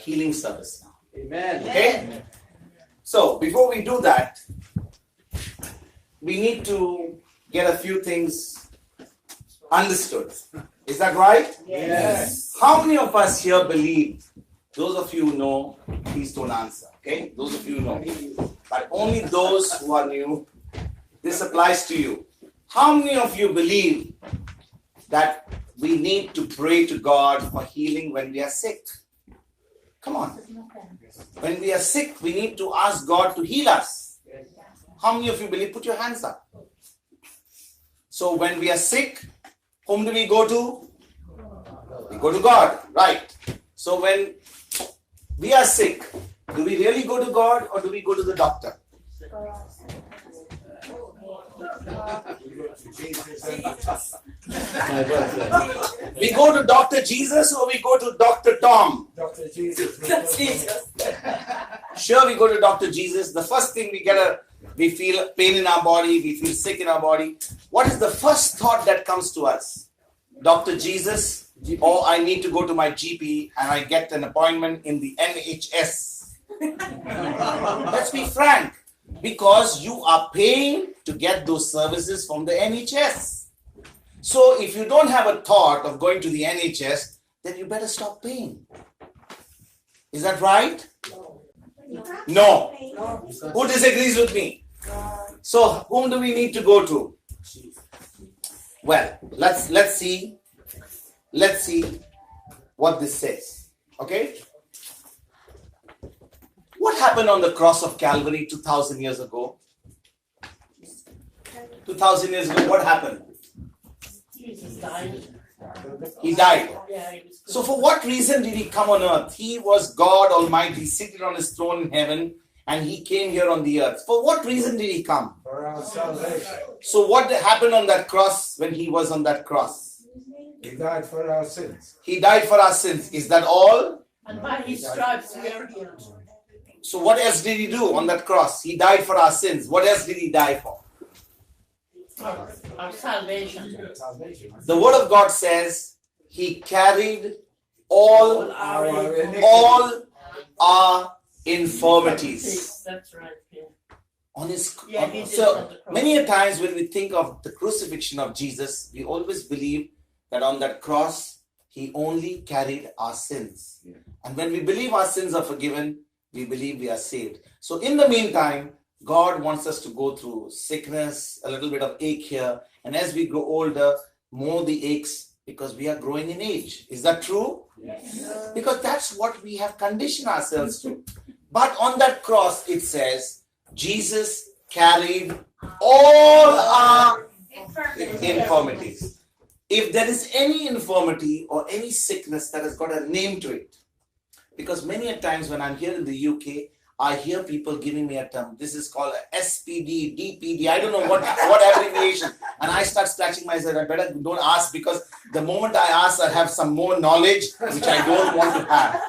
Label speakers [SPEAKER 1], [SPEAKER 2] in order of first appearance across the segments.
[SPEAKER 1] healing service now.
[SPEAKER 2] Amen.
[SPEAKER 1] Okay? So, before we do that, we need to get a few things understood. Is that right?
[SPEAKER 2] Yes.
[SPEAKER 1] How many of us here believe? Those of you who know, please don't answer. Okay? Those of you who know. But only those who are new, this applies to you. How many of you believe that we need to pray to God for healing when we are sick? Come on. When we are sick, we need to ask God to heal us. How many of you believe? Put your hands up. So when we are sick, whom do we go to? We go to God, right? So when we are sick, do we really go to God or do we go to the doctor? We go to Dr. Jesus or we go to Dr. Tom?
[SPEAKER 2] Dr. Jesus.
[SPEAKER 1] Sure, we go to Dr. Jesus. The first thing we feel pain in our body, we feel sick in our body. What is the first thought that comes to us? Dr. Jesus, or I need to go to my GP and I get an appointment in the NHS. Let's be frank, because you are paying to get those services from the NHS. So if you don't have a thought of going to the NHS, then you better stop paying. Is that right? No. Who disagrees with me? So whom do we need to go to? Well, let's see what this says. Okay? What happened on the cross of Calvary 2,000 years ago? 2,000 years ago, what happened?
[SPEAKER 3] Jesus died.
[SPEAKER 1] He died.
[SPEAKER 3] Yeah, he was good.
[SPEAKER 1] So for what reason did he come on earth? He was God Almighty, seated on his throne in heaven, and he came here on the earth. For what reason did he come?
[SPEAKER 2] For our salvation.
[SPEAKER 1] So what happened on that cross when he was on that cross?
[SPEAKER 2] He died for our sins.
[SPEAKER 1] He died for our sins. Is that all?
[SPEAKER 3] And by his stripes we are healed.
[SPEAKER 1] So what else did he do on that cross? He died for our sins. What else did he die for?
[SPEAKER 3] Our salvation.
[SPEAKER 2] Salvation.
[SPEAKER 1] The word of God says he carried all our infirmities
[SPEAKER 3] That's right. Yeah.
[SPEAKER 1] on his
[SPEAKER 3] Yeah, he did
[SPEAKER 1] so
[SPEAKER 3] on the cross.
[SPEAKER 1] many a times when we think of the crucifixion of Jesus, we always believe that on that cross he only carried our sins.
[SPEAKER 2] Yeah.
[SPEAKER 1] And when we believe our sins are forgiven, we believe we are saved. So in the meantime, God wants us to go through sickness, a little bit of ache here, and as we grow older, more the aches because we are growing in age. Is that true?
[SPEAKER 2] Yes.
[SPEAKER 1] Because that's what we have conditioned ourselves to. But on that cross, it says, Jesus carried all our infirmities. If there is any infirmity or any sickness that has got a name to it, because many a times when I'm here in the UK, I hear people giving me a term. This is called SPD, DPD. I don't know what abbreviation. And I start scratching myself. I better don't ask because the moment I ask, I have some more knowledge which I don't want to have.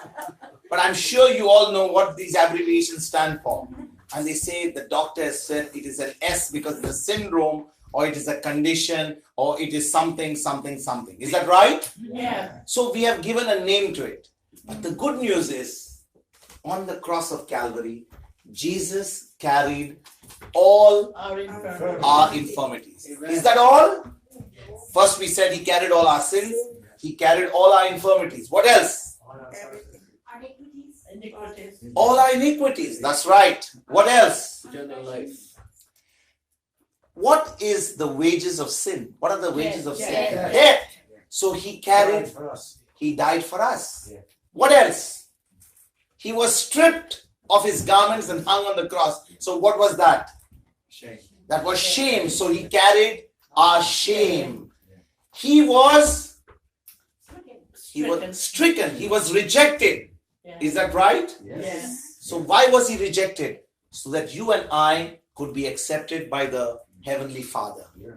[SPEAKER 1] But I'm sure you all know what these abbreviations stand for. And they say the doctor has said it is an S because it's a syndrome or it is a condition or it is something, something, something. Is that right?
[SPEAKER 3] Yeah.
[SPEAKER 1] So we have given a name to it. But the good news is, on the cross of Calvary, Jesus carried all
[SPEAKER 3] Our infirmity.
[SPEAKER 1] our infirmities. Is that all? First we said he carried all our sins. He carried all our infirmities. What else?
[SPEAKER 3] Iniquities.
[SPEAKER 1] All our iniquities. That's right. What else?
[SPEAKER 4] Eternal life.
[SPEAKER 1] What is the wages of sin? What are the wages of sin?
[SPEAKER 3] Death.
[SPEAKER 1] Death. So he carried,
[SPEAKER 2] For us.
[SPEAKER 1] he died for us.
[SPEAKER 2] Yeah.
[SPEAKER 1] What else? He was stripped of his garments and hung on the cross. So what was that?
[SPEAKER 2] Shame.
[SPEAKER 1] That was shame. So he carried our shame. He was stricken. He was rejected.
[SPEAKER 3] Yeah.
[SPEAKER 1] Is that right?
[SPEAKER 2] Yes.
[SPEAKER 1] So why was he rejected? So that you and I could be accepted by the Heavenly Father.
[SPEAKER 2] Yeah.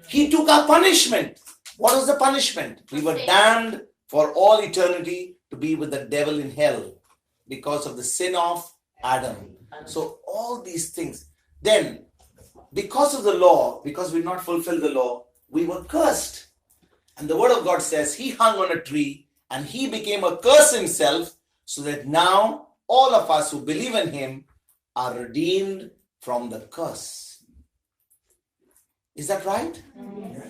[SPEAKER 1] He took our punishment. What was the punishment? We were damned for all eternity to be with the devil in hell because of the sin of Adam. So all these things. Then, because of the law, because we did not fulfill the law, we were cursed. And the word of God says he hung on a tree and he became a curse himself so that now all of us who believe in him are redeemed from the curse. Is that right?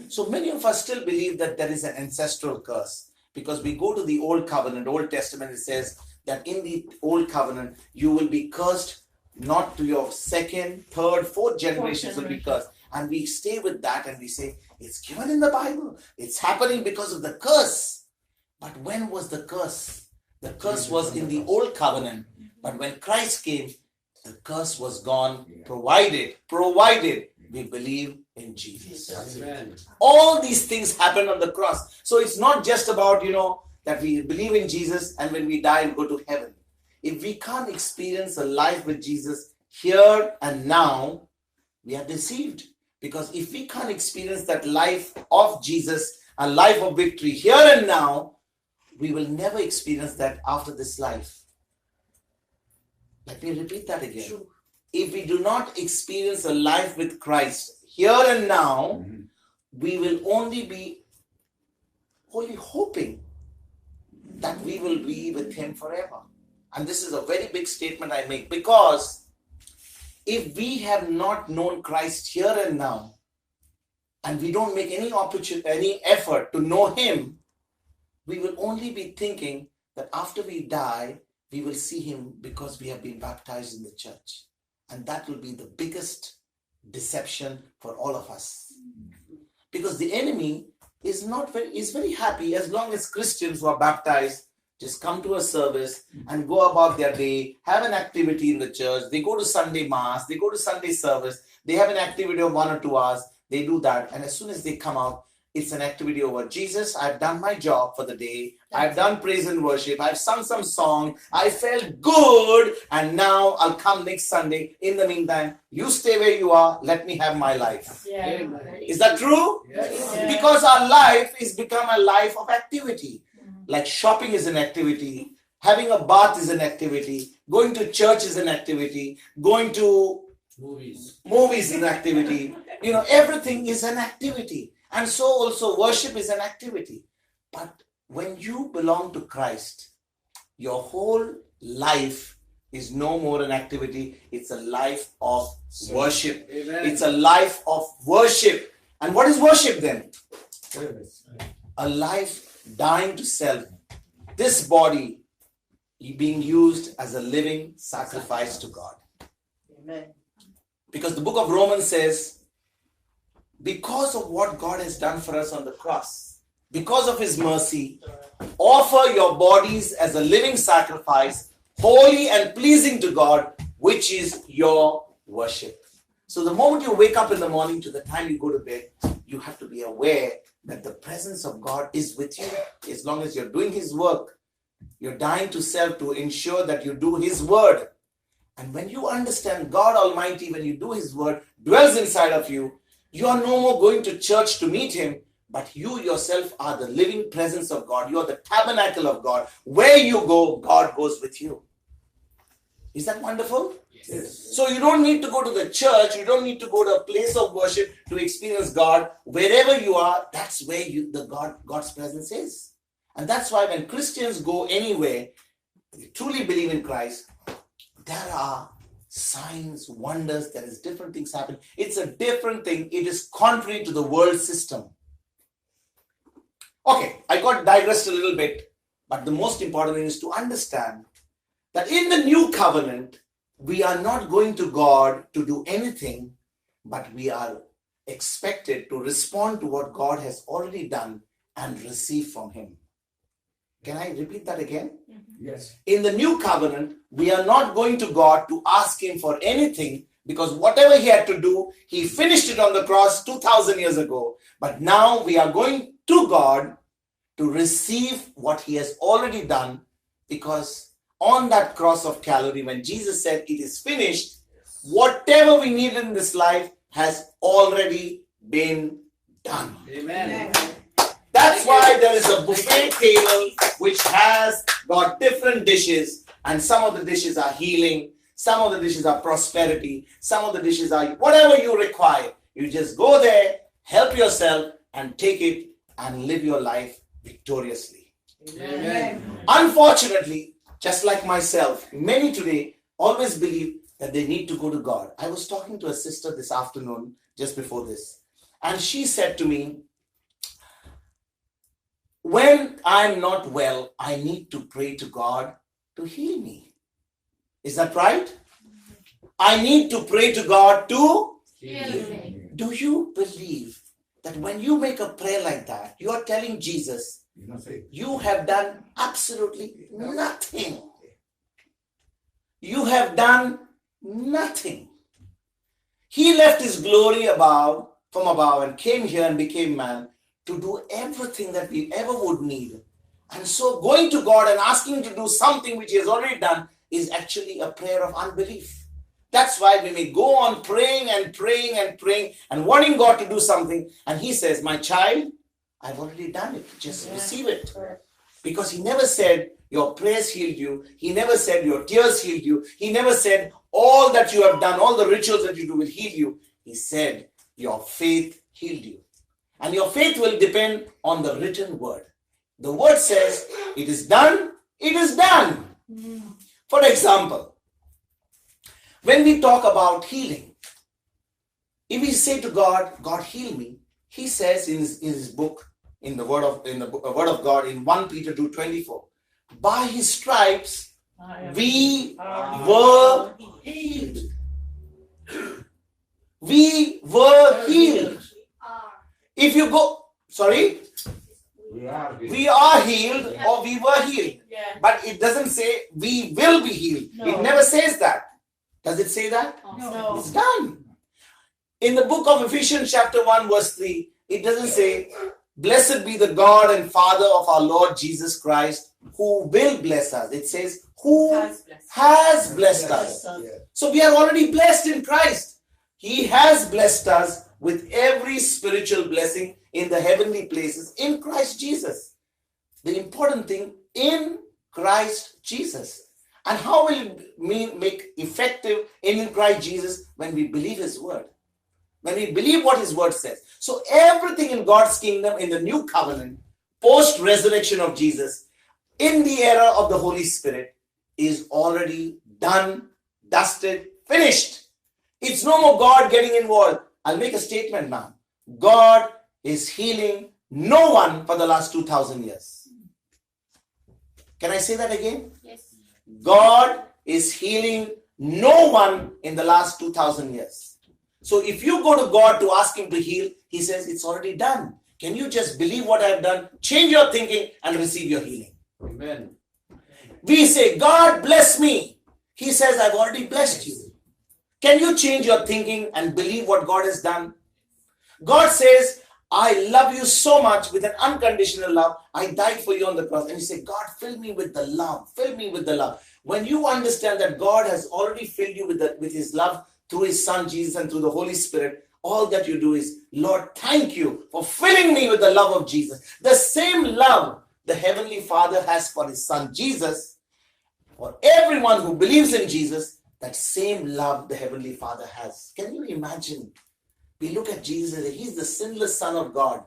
[SPEAKER 1] So many of us still believe that there is an ancestral curse, because we go to the Old Covenant, Old Testament, it says that in the Old Covenant, you will be cursed, not to your second, third, fourth generations will be cursed. And we stay with that and we say, it's given in the Bible. It's happening because of the curse. But when was the curse? The curse was in the Old Covenant. But when Christ came, the curse was gone, provided we believe in Jesus.
[SPEAKER 2] Amen.
[SPEAKER 1] All these things happened on the cross. So it's not just about, that we believe in Jesus and when we die, we go to heaven. If we can't experience a life with Jesus here and now, we are deceived. Because if we can't experience that life of Jesus, a life of victory here and now, we will never experience that after this life. Let me repeat that again.
[SPEAKER 3] True.
[SPEAKER 1] If we do not experience a life with Christ here and now, we will only be hoping that we will be with him forever. And this is a very big statement I make, because if we have not known Christ here and now, and we don't make any effort to know him, we will only be thinking that after we die, we will see him because we have been baptized in the church. And that will be the biggest deception for all of us. Because the enemy is very happy as long as Christians who are baptized just come to a service and go about their day, have an activity in the church. They go to Sunday mass, they go to Sunday service, they have an activity of 1 or 2 hours. They do that. And as soon as they come out, it's an activity over Jesus. I've done my job for the day. I've done praise and worship. I've sung some song. I felt good. And now I'll come next Sunday. In the meantime, you stay where you are. Let me have my life.
[SPEAKER 3] Yeah.
[SPEAKER 1] Is that true?
[SPEAKER 2] Yes.
[SPEAKER 3] Yeah.
[SPEAKER 1] Because our life is become a life of activity. Like shopping is an activity. Having a bath is an activity. Going to church is an activity. Going to movies is an activity. Everything is an activity. And so also worship is an activity. But when you belong to Christ, your whole life is no more an activity. It's a life of worship.
[SPEAKER 2] Amen.
[SPEAKER 1] It's a life of worship. And what is worship then?
[SPEAKER 2] Service.
[SPEAKER 1] A life dying to self. This body being used as a living sacrifice to God.
[SPEAKER 3] Amen.
[SPEAKER 1] Because the book of Romans says, because of what God has done for us on the cross, because of his mercy, offer your bodies as a living sacrifice, holy and pleasing to God, which is your worship. So the moment you wake up in the morning to the time you go to bed, you have to be aware that the presence of God is with you. As long as you're doing his work, you're dying to self to ensure that you do his word. And when you understand God Almighty, when you do his word, dwells inside of you, you are no more going to church to meet him, but you yourself are the living presence of God. You are the tabernacle of God. Where you go, God goes with you. Is that wonderful?
[SPEAKER 2] Yes.
[SPEAKER 1] So you don't need to go to the church. You don't need to go to a place of worship to experience God. Wherever you are, that's where God's presence is. And that's why when Christians go anywhere, they truly believe in Christ, there are signs, wonders, there is different things happen. It's a different thing. It is contrary to the world system. Okay, I got digressed a little bit, but the most important thing is to understand that in the new covenant, we are not going to God to do anything, but we are expected to respond to what God has already done and receive from him. Can I repeat that again?
[SPEAKER 2] Yes.
[SPEAKER 1] In the new covenant, we are not going to God to ask him for anything, because whatever he had to do, he finished it on the cross 2,000 years ago. But now we are going to God to receive what he has already done, because on that cross of Calvary, when Jesus said it is finished, whatever we need in this life has already been done.
[SPEAKER 2] Amen.
[SPEAKER 1] That's why there is a buffet table which has got different dishes, and some of the dishes are healing, some of the dishes are prosperity, some of the dishes are whatever you require. You just go there, help yourself, and take it and live your life victoriously.
[SPEAKER 2] Amen.
[SPEAKER 1] Unfortunately, just like myself, many today always believe that they need to go to God. I was talking to a sister this afternoon, just before this, and she said to me, when I'm not well, I need to pray to God to heal me. Is that right? I need to pray to God to
[SPEAKER 3] Heal me.
[SPEAKER 1] Do you believe that when you make a prayer like that, you are telling Jesus, you have done absolutely nothing. You have done nothing. He left his glory from above and came here and became man to do everything that we ever would need. And so going to God and asking him to do something which he has already done is actually a prayer of unbelief. That's why we may go on praying and praying and praying and wanting God to do something. And he says, my child, I've already done it. Just receive it. Because he never said your prayers healed you. He never said your tears healed you. He never said all that you have done, all the rituals that you do will heal you. He said your faith healed you. And your faith will depend on the written word. The word says, it is done, it is done. For example, when we talk about healing, if we say to God, God heal me, he says in his book, in the word of God, in 1 Peter 2:24, by his stripes we were healed. We were healed. If you go, sorry, we are healed or we were healed.
[SPEAKER 3] Yeah.
[SPEAKER 1] But it doesn't say we will be healed.
[SPEAKER 3] No.
[SPEAKER 1] It never says that. Does it say that?
[SPEAKER 3] No.
[SPEAKER 1] It's done. In the book of Ephesians chapter 1 verse 3, it doesn't say, blessed be the God and Father of our Lord Jesus Christ, who will bless us. It says, who has blessed us. So we are already blessed in Christ. He has blessed us with every spiritual blessing in the heavenly places in Christ Jesus. The important thing, in Christ Jesus. And how will it make effective in Christ Jesus? When we believe his word. When we believe what his word says. So everything in God's kingdom, in the new covenant, post-resurrection of Jesus, in the era of the Holy Spirit, is already done, dusted, finished. It's no more God getting involved. I'll make a statement now. God is healing no one for the last 2,000 years. Can I say that again?
[SPEAKER 3] Yes.
[SPEAKER 1] God is healing no one in the last 2,000 years. So if you go to God to ask him to heal, he says it's already done. Can you just believe what I've done? Change your thinking and receive your healing.
[SPEAKER 2] Amen.
[SPEAKER 1] We say, God bless me. He says, I've already blessed you. Can you change your thinking and believe what God has done? God says, I love you so much with an unconditional love. I died for you on the cross. And you say, God, fill me with the love. Fill me with the love. When you understand that God has already filled you with his love through his son Jesus and through the Holy Spirit, all that you do is, Lord, thank you for filling me with the love of Jesus. The same love the Heavenly Father has for his son Jesus, for everyone who believes in Jesus, that same love the Heavenly Father has. Can you imagine? We look at Jesus, he's the sinless Son of God.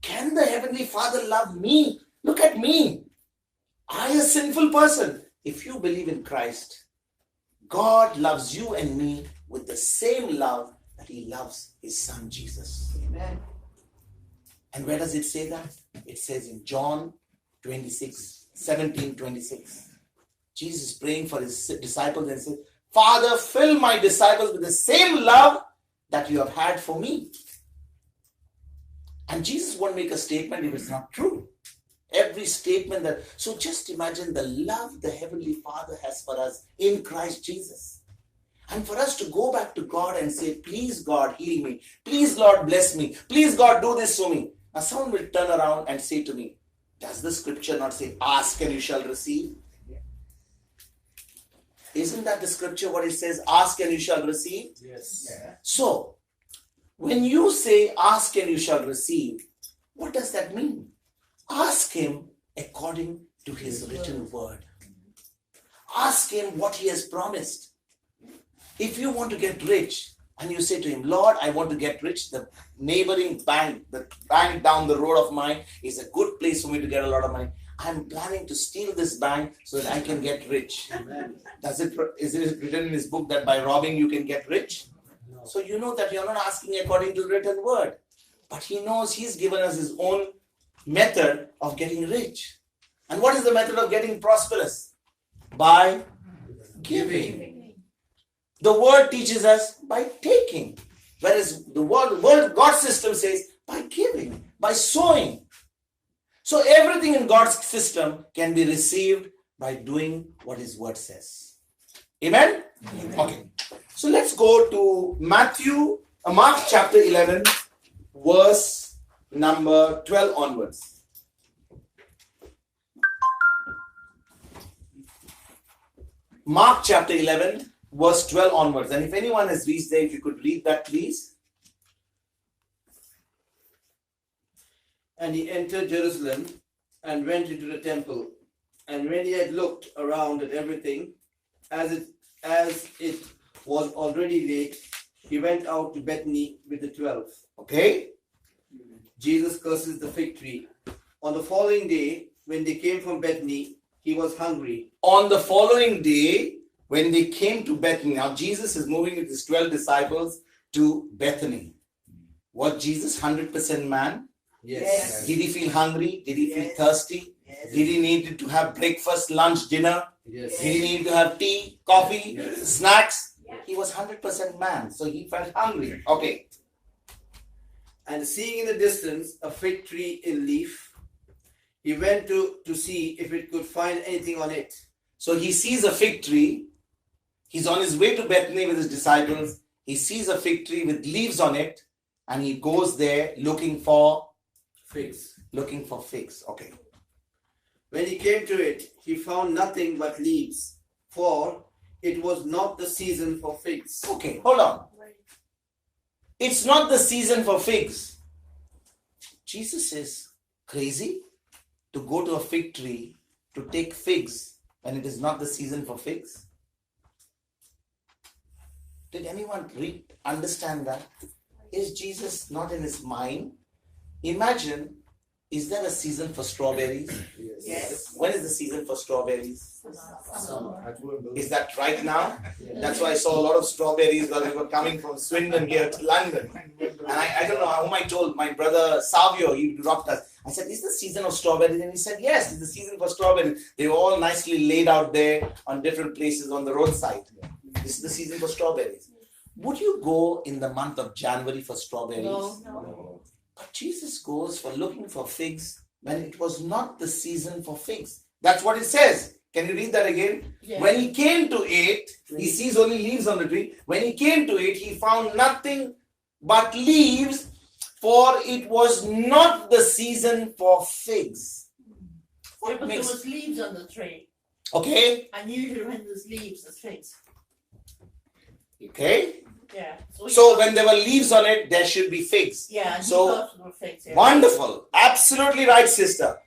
[SPEAKER 1] Can the Heavenly Father love me? Look at me. I, a sinful person. If you believe in Christ, God loves you and me with the same love that he loves his son Jesus.
[SPEAKER 3] Amen.
[SPEAKER 1] And where does it say that? It says in John 17:26. Jesus praying for his disciples and says, Father, fill my disciples with the same love that you have had for me. And Jesus won't make a statement if it's not true. Every statement that, so just imagine the love the Heavenly Father has for us in Christ Jesus. And for us to go back to God and say, please God, heal me. Please Lord, bless me. Please God, do this for me. Now someone will turn around and say to me, does the scripture not say, ask and you shall receive? Isn't that the scripture what it says, ask and you shall receive?
[SPEAKER 2] Yes.
[SPEAKER 1] So, when you say ask and you shall receive, what does that mean? Ask him according to his written word. Ask him what he has promised. If you want to get rich and you say to him, Lord, I want to get rich, the neighboring bank, the bank down the road of mine is a good place for me to get a lot of money. I'm planning to steal this bank so that I can get rich.
[SPEAKER 2] Amen.
[SPEAKER 1] Is it written in his book that by robbing you can get rich?
[SPEAKER 2] No.
[SPEAKER 1] So you know that you're not asking according to the written word. But he knows he's given us his own method of getting rich. And what is the method of getting prosperous? By giving. The word teaches us by taking. Whereas the world God's system says by giving, by sowing. So everything in God's system can be received by doing what his word says. Amen? Okay. So let's go to Mark chapter 11, verse number 12 onwards. Mark chapter 11, verse 12 onwards. And if anyone has reached there, if you could read that, please.
[SPEAKER 4] And he entered Jerusalem and went into the temple. And when he had looked around at everything, as it was already late, he went out to Bethany with the 12.
[SPEAKER 1] Okay.
[SPEAKER 4] Jesus curses the fig tree. On the following day, when they came from Bethany, he was hungry.
[SPEAKER 1] On the following day, when they came to Bethany, now Jesus is moving with his 12 disciples to Bethany. Was Jesus 100% man?
[SPEAKER 4] Yes.
[SPEAKER 1] Did he feel hungry? Did he feel thirsty? Did he need to have breakfast, lunch, dinner?
[SPEAKER 4] Yes.
[SPEAKER 1] Did he need to have tea, coffee,
[SPEAKER 4] Yes.
[SPEAKER 1] snacks? He was 100% man, so he felt hungry. Okay.
[SPEAKER 4] And seeing in the distance a fig tree in leaf, he went to see if it could find anything on it.
[SPEAKER 1] So he sees a fig tree. He's on his way to Bethany with his disciples. He sees a fig tree with leaves on it, and he goes there looking for
[SPEAKER 4] Figs.
[SPEAKER 1] figs. Okay.
[SPEAKER 4] When he came to it, he found nothing but leaves, for it was not the season for figs.
[SPEAKER 1] Okay, hold on. It's not the season for figs. Jesus is crazy to go to a fig tree to take figs when it is not the season for figs. Did anyone understand that? Is Jesus not in his mind? Imagine, is there a season for strawberries?
[SPEAKER 3] Yes.
[SPEAKER 1] When is the season for strawberries?
[SPEAKER 2] I wouldn't believe
[SPEAKER 1] Is that right now?
[SPEAKER 2] it.
[SPEAKER 1] That's why I saw a lot of strawberries while we were coming from Swindon here to London. And I don't know whom I told, my brother Savio, he dropped us. I said, is the season of strawberries? And he said, yes, it's the season for strawberries. They were all nicely laid out there on different places on the roadside. This is the season for strawberries. Would you go in the month of January for strawberries?
[SPEAKER 3] No.
[SPEAKER 1] But Jesus goes for looking for figs when it was not the season for figs. That's what it says. Can you read that again?
[SPEAKER 3] Yeah.
[SPEAKER 1] When he came to it, he sees only leaves on the tree. When he came to it, he found nothing but leaves, for it was not the season for figs.
[SPEAKER 3] Yeah, but there was leaves on the tree.
[SPEAKER 1] Okay?
[SPEAKER 3] And usually when there's leaves, there's figs.
[SPEAKER 1] Okay?
[SPEAKER 3] Yeah.
[SPEAKER 1] So when there were leaves on it, there should be figs.
[SPEAKER 3] Yeah, and
[SPEAKER 1] So-
[SPEAKER 3] he thought there were figs. Yeah.
[SPEAKER 1] Wonderful. Absolutely right, sister.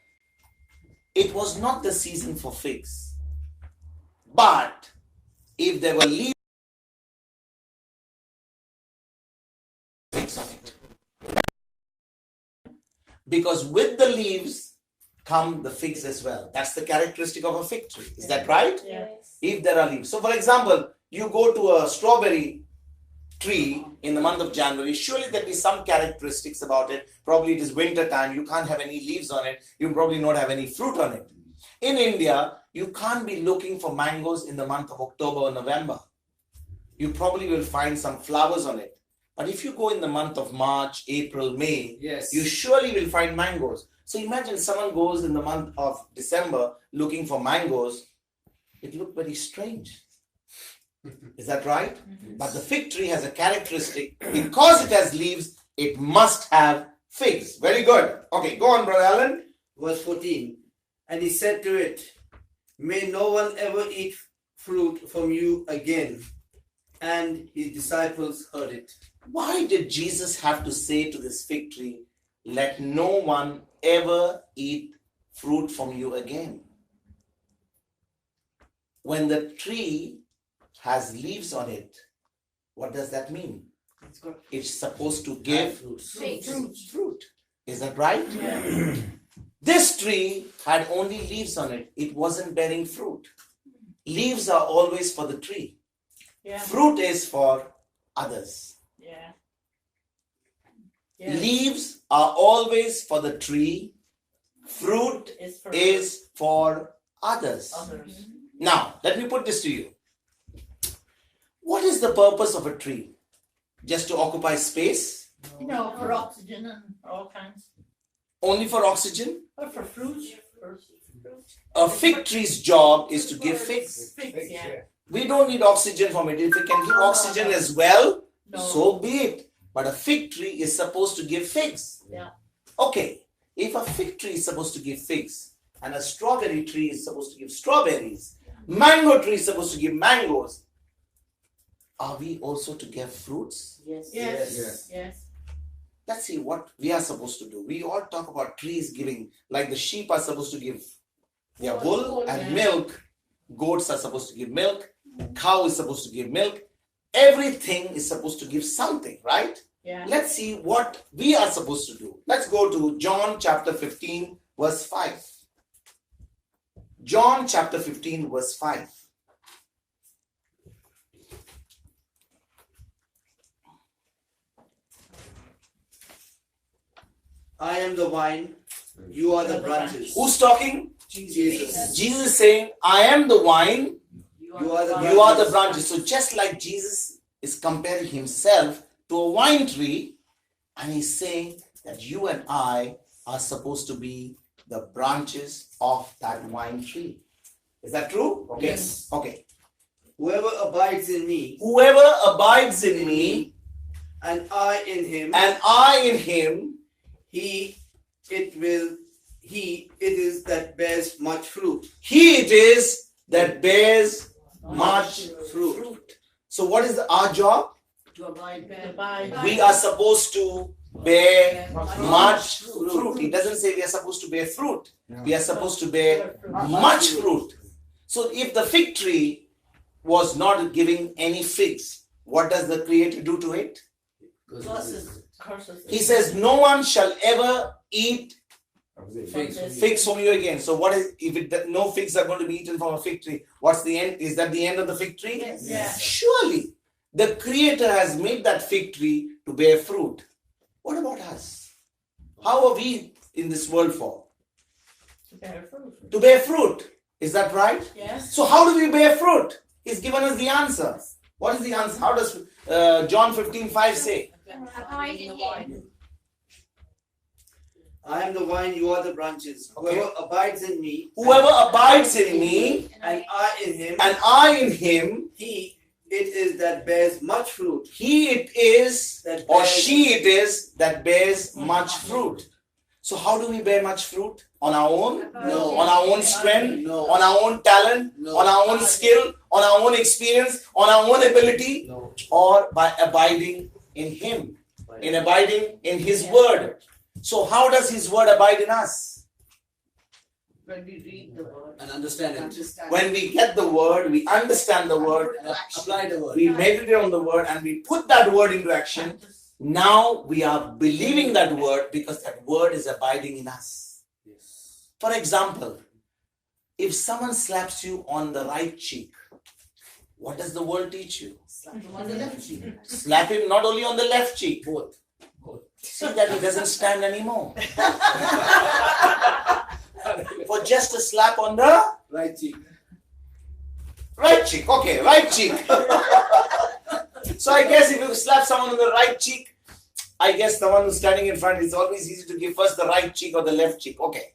[SPEAKER 1] It was not the season for figs. But if there were leaves on it. Because with the leaves come the figs as well. That's the characteristic of a fig tree. Is that right?
[SPEAKER 3] Yeah.
[SPEAKER 1] If there are leaves. So for example, you go to a strawberry tree in the month of January, surely there'll be some characteristics about it. Probably it is winter time, you can't have any leaves on it, you probably not have any fruit on it. In India, you can't be looking for mangoes in the month of October or November. You probably will find some flowers on it. But if you go in the month of March, April, May,
[SPEAKER 2] Yes.
[SPEAKER 1] you surely will find mangoes. So imagine someone goes in the month of December looking for mangoes. It looked very strange. Is that right? But the fig tree has a characteristic. Because it has leaves, it must have figs. Very good. Okay, go on, Brother Alan.
[SPEAKER 4] Verse 14. And he said to it, may no one ever eat fruit from you again. And his disciples heard it.
[SPEAKER 1] Why did Jesus have to say to this fig tree, let no one ever eat fruit from you again? When the tree has leaves on it, what does that mean? It's supposed to give
[SPEAKER 4] Fruits.
[SPEAKER 1] fruit. Is that right?
[SPEAKER 3] Yeah.
[SPEAKER 1] This tree had only leaves on it. It wasn't bearing fruit. Leaves are always for the tree.
[SPEAKER 3] Yeah.
[SPEAKER 1] Fruit is for others.
[SPEAKER 3] Yeah. Yeah.
[SPEAKER 1] Leaves are always for the tree. Fruit is for others.
[SPEAKER 3] others.
[SPEAKER 1] Now, let me put this to you. What is the purpose of a tree? Just to occupy space?
[SPEAKER 3] You know, for oxygen and all kinds.
[SPEAKER 1] Only for oxygen?
[SPEAKER 3] Or for fruit. For
[SPEAKER 1] A fig tree's job is to give figs.
[SPEAKER 3] figs, yeah.
[SPEAKER 1] We don't need oxygen from it. If it can give oxygen as well,
[SPEAKER 3] No.
[SPEAKER 1] so be it. But a fig tree is supposed to give figs.
[SPEAKER 3] Yeah.
[SPEAKER 1] Okay, if a fig tree is supposed to give figs, and a strawberry tree is supposed to give strawberries, mango tree is supposed to give mangoes, are we also to give fruits?
[SPEAKER 3] Yes.
[SPEAKER 2] Yes.
[SPEAKER 3] Yes. Yes.
[SPEAKER 1] Let's see what we are supposed to do. We all talk about trees giving, like the sheep are supposed to give their wool and
[SPEAKER 3] Yeah.
[SPEAKER 1] milk. Goats are supposed to give milk. Cow is supposed to give milk. Everything is supposed to give something, right?
[SPEAKER 3] Yeah.
[SPEAKER 1] Let's see what we are supposed to do. Let's go to John chapter 15, verse 5. John chapter 15, verse 5.
[SPEAKER 4] I am the vine, you are the branches.
[SPEAKER 1] Who's talking?
[SPEAKER 4] Jesus.
[SPEAKER 1] Jesus is saying, I am the vine,
[SPEAKER 4] You are the
[SPEAKER 1] you are the branches. So just like Jesus is comparing himself to a vine tree, and he's saying that you and I are supposed to be the branches of that vine tree. Is that true? Okay.
[SPEAKER 4] Yes.
[SPEAKER 1] Okay.
[SPEAKER 4] Whoever abides in me,
[SPEAKER 1] Whoever abides in me
[SPEAKER 4] and I in him,
[SPEAKER 1] and I in him,
[SPEAKER 4] it is that bears much fruit.
[SPEAKER 1] he it is that bears much fruit. So what is our job?
[SPEAKER 3] To abide.
[SPEAKER 1] We are supposed to bear much fruit. It doesn't say we are supposed to bear fruit. We are supposed to bear much fruit. So if the fig tree was not giving any figs, what does the Creator do to it?
[SPEAKER 3] Curses.
[SPEAKER 1] He says, no one shall ever eat
[SPEAKER 3] Figs.
[SPEAKER 1] figs from you again. So what is, if no figs are going to be eaten from a fig tree, what's the end? Is that the end of the fig tree?
[SPEAKER 3] Yes. Yeah.
[SPEAKER 1] Surely the Creator has made that fig tree to bear fruit. What about us? How are we in this world for?
[SPEAKER 3] To bear fruit.
[SPEAKER 1] To bear fruit. Is that right?
[SPEAKER 3] Yes.
[SPEAKER 1] So how do we bear fruit? He's given us the answer. What is the answer? How does John 15:5 say?
[SPEAKER 5] Abide in him.
[SPEAKER 4] I am the vine, you are the branches.
[SPEAKER 1] Okay.
[SPEAKER 4] Whoever abides in me,
[SPEAKER 1] Whoever abides in me
[SPEAKER 4] and I in him,
[SPEAKER 1] and I in him,
[SPEAKER 4] it is that bears much fruit.
[SPEAKER 1] he it is
[SPEAKER 4] That
[SPEAKER 1] or
[SPEAKER 4] bears-
[SPEAKER 1] she it is that bears much fruit. So how do we bear much fruit? On our own?
[SPEAKER 4] No.
[SPEAKER 1] On our own strength?
[SPEAKER 4] No.
[SPEAKER 1] On our own talent?
[SPEAKER 4] No.
[SPEAKER 1] On our own skill? On our own experience? On our own ability?
[SPEAKER 4] No.
[SPEAKER 1] Or by abiding in him? In abiding in his word. So how does his word abide in us?
[SPEAKER 3] When we read the word.
[SPEAKER 4] And understand it.
[SPEAKER 1] When we get the word, we understand the word,
[SPEAKER 4] And apply the word.
[SPEAKER 1] we meditate on the word, and we put that word into action. Now we are believing that word because that word is abiding in us.
[SPEAKER 4] Yes.
[SPEAKER 1] For example, if someone slaps you on the right cheek, what does the word teach you?
[SPEAKER 3] On the left cheek.
[SPEAKER 1] Slap him not only on the left cheek.
[SPEAKER 4] Both.
[SPEAKER 1] See that he doesn't stand anymore. For just a slap on the
[SPEAKER 4] Right cheek.
[SPEAKER 1] right cheek. Okay, right cheek. So I guess if you slap someone on the right cheek, I guess the one who's standing in front, it's always easy to give first the right cheek or the left cheek. Okay.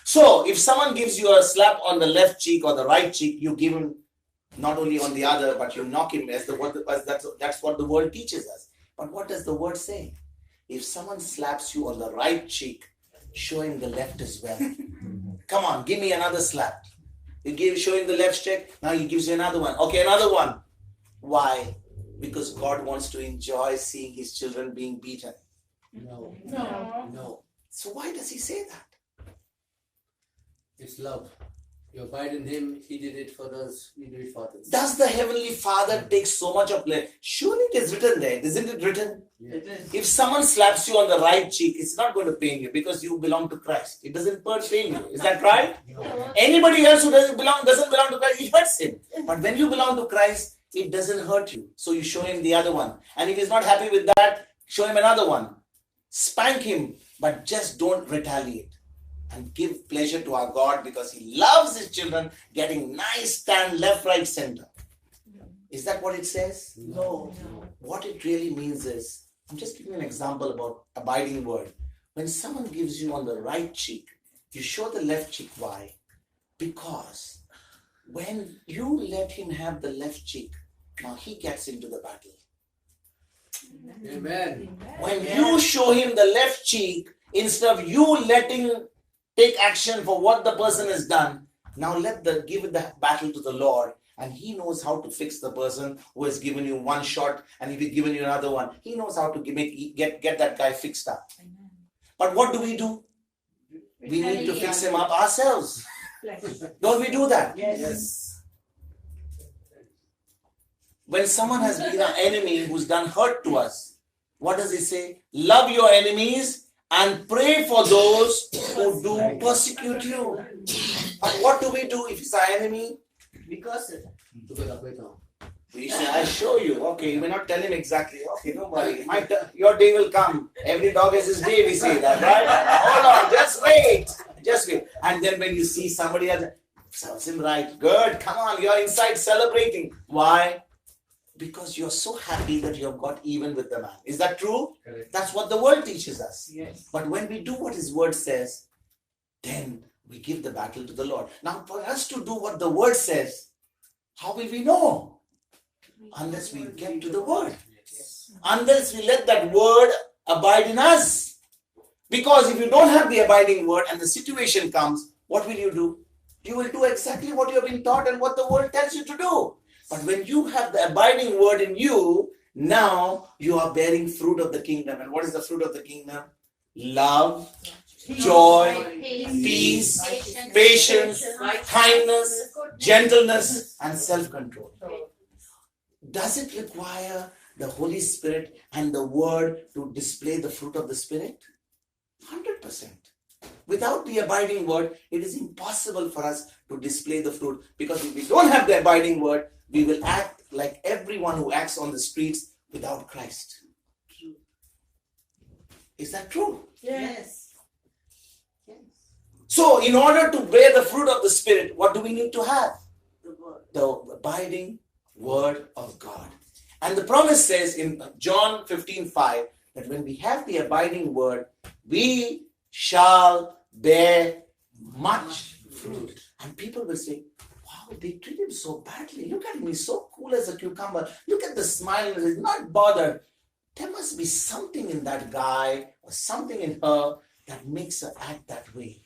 [SPEAKER 1] So if someone gives you a slap on the left cheek or the right cheek, you give him not only on the other, but you knock him. That's what the word teaches us. But what does the word say? If someone slaps you on the right cheek, show him the left as well. Come on, give me another slap. Show him the left cheek. Now he gives you another one. Okay, another one. Why? Because God wants to enjoy seeing his children being beaten.
[SPEAKER 4] No.
[SPEAKER 3] No.
[SPEAKER 4] No.
[SPEAKER 1] So why does he say that?
[SPEAKER 4] It's love. You abide in Him, He did it for us, we do it for others.
[SPEAKER 1] Does the Heavenly Father take so much of pleasure? Surely it is written there, isn't it written?
[SPEAKER 3] It is.
[SPEAKER 1] If someone slaps you on the right cheek, it's not going to pain you because you belong to Christ. It doesn't pain you. Is that right? Anybody else who doesn't belong to Christ, it hurts him. But when you belong to Christ, it doesn't hurt you. So you show him the other one. And if he's not happy with that, show him another one. Spank him, but just don't retaliate. And give pleasure to our God because He loves His children getting nice stand left, right, center. Is that what it says?
[SPEAKER 3] No.
[SPEAKER 1] What it really means is, I'm just giving an example about abiding word. When someone gives you on the right cheek, you show the left cheek. Why? Because when you let him have the left cheek, now he gets into the battle.
[SPEAKER 4] Amen.
[SPEAKER 1] When you show him the left cheek, instead of you letting take action for what the person has done, now give the battle to the Lord, and He knows how to fix the person who has given you one shot, and if He's given you another one, He knows how to get that guy fixed up. But what do? We need to fix him up ourselves. Don't we do that?
[SPEAKER 3] Yes.
[SPEAKER 1] When someone has been an enemy who's done hurt to us, what does He say? Love your enemies and pray for those who do persecute you. But what do we do if it's our enemy?
[SPEAKER 3] Because
[SPEAKER 1] We say, I show you. Okay, you may not tell him exactly. Okay, don't worry. Your day will come. Every dog has his day, we say that, right? Hold on, just wait. Just wait. And then when you see somebody else, serves him right. Good, come on, you're inside celebrating. Why? Because you're so happy that you have got even with the man. Is that true?
[SPEAKER 2] Correct.
[SPEAKER 1] That's what the world teaches us.
[SPEAKER 3] yes.
[SPEAKER 1] But when we do what His word says, then we give the battle to the Lord. Now, for us to do what the word says, how will we know? Unless we get to the word. Unless we let that word abide in us. Because if you don't have the abiding word and the situation comes, what will you do? You will do exactly what you have been taught and what the word tells you to do. But when you have the abiding word in you, now you are bearing fruit of the kingdom. And what is the fruit of the kingdom? Love, joy, peace, patience, kindness, gentleness, and self-control. Does it require the Holy Spirit and the Word to display the fruit of the Spirit? 100%. Without the abiding Word, it is impossible for us to display the fruit. Because if we don't have the abiding Word, we will act like everyone who acts on the streets without Christ. Is that true?
[SPEAKER 3] Yes.
[SPEAKER 1] So, in order to bear the fruit of the Spirit, what do we need to have?
[SPEAKER 3] The word.
[SPEAKER 1] The abiding Word of God. And the promise says in John 15:5 that when we have the abiding Word, we shall bear much fruit. And people will say, wow, they treat him so badly. Look at him, he's so cool as a cucumber. Look at the smile, he's not bothered. There must be something in that guy or something in her that makes her act that way.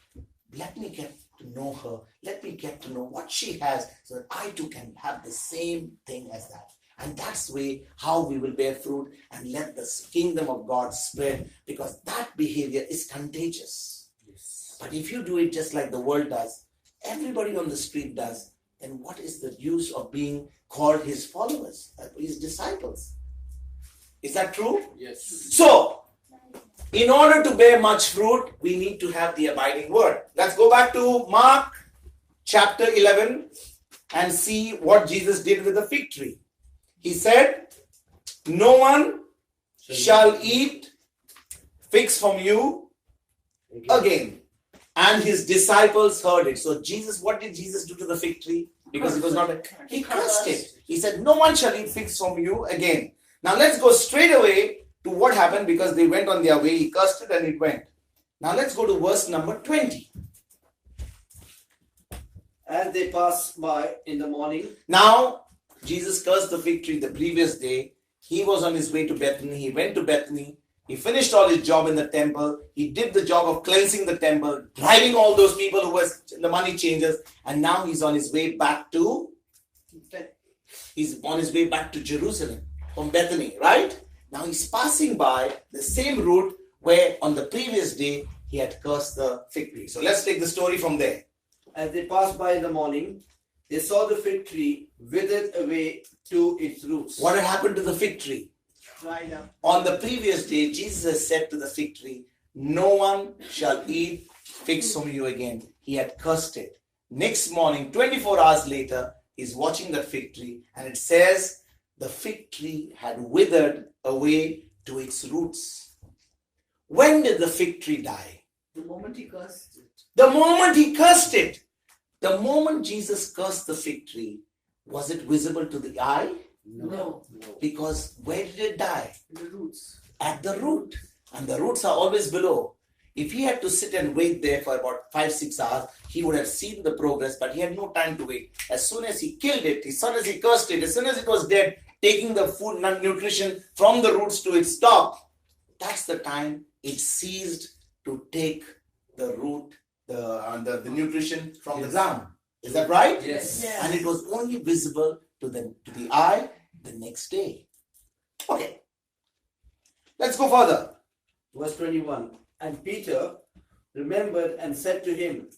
[SPEAKER 1] Let me get to know her. Let me get to know what she has so that I too can have the same thing as that. And that's the way how we will bear fruit and let the kingdom of God spread, because that behavior is contagious.
[SPEAKER 4] Yes.
[SPEAKER 1] But if you do it just like the world does, everybody on the street does, then what is the use of being called His followers, His disciples? Is that true?
[SPEAKER 4] Yes.
[SPEAKER 1] So, in order to bear much fruit, we need to have the abiding word. Let's go back to Mark chapter 11 and see what Jesus did with the fig tree. He said, no one shall eat figs from you again. And His disciples heard it. So Jesus, what did Jesus do to the fig tree? Because it was not he cursed it. He said, no one shall eat figs from you again. Now let's go straight away to what happened, because they went on their way. He cursed it and it went. Now let's go to verse number 20.
[SPEAKER 4] As they passed by in the morning,
[SPEAKER 1] Now, Jesus cursed the fig tree the previous day. He was on his way to Bethany. He went to Bethany. He finished all his job in the temple. He did the job of cleansing the temple, driving all those people who were the money changers. And now he's on his way back to Jerusalem from Bethany, right? Now he's passing by the same route where on the previous day he had cursed the fig tree. So let's take the story from there.
[SPEAKER 4] As they passed by in the morning, they saw the fig tree withered away to its roots.
[SPEAKER 1] What had happened to the fig tree?
[SPEAKER 3] Dried up.
[SPEAKER 1] On the previous day, Jesus said to the fig tree, "No one shall eat figs from you again." He had cursed it. Next morning, 24 hours later, he's watching the fig tree, and it says the fig tree had withered away to its roots. When did the fig tree die?
[SPEAKER 3] The moment he cursed it.
[SPEAKER 1] The moment he cursed it. The moment Jesus cursed the fig tree, was it visible to the eye?
[SPEAKER 3] No.
[SPEAKER 1] Because where did it die?
[SPEAKER 3] The roots.
[SPEAKER 1] At the root. And the roots are always below. If he had to sit and wait there for about 5-6 hours, he would have seen the progress, but he had no time to wait. As soon as he killed it, as soon as he cursed it, as soon as it was dead, taking the food and nutrition from the roots to its top, that's the time it ceased to take the root, the nutrition from the ground. Is that right?
[SPEAKER 4] Yes.
[SPEAKER 3] Yes.
[SPEAKER 1] And it was only visible to the eye the next day. Okay. Let's go further.
[SPEAKER 4] Verse 21. And Peter remembered and said to him,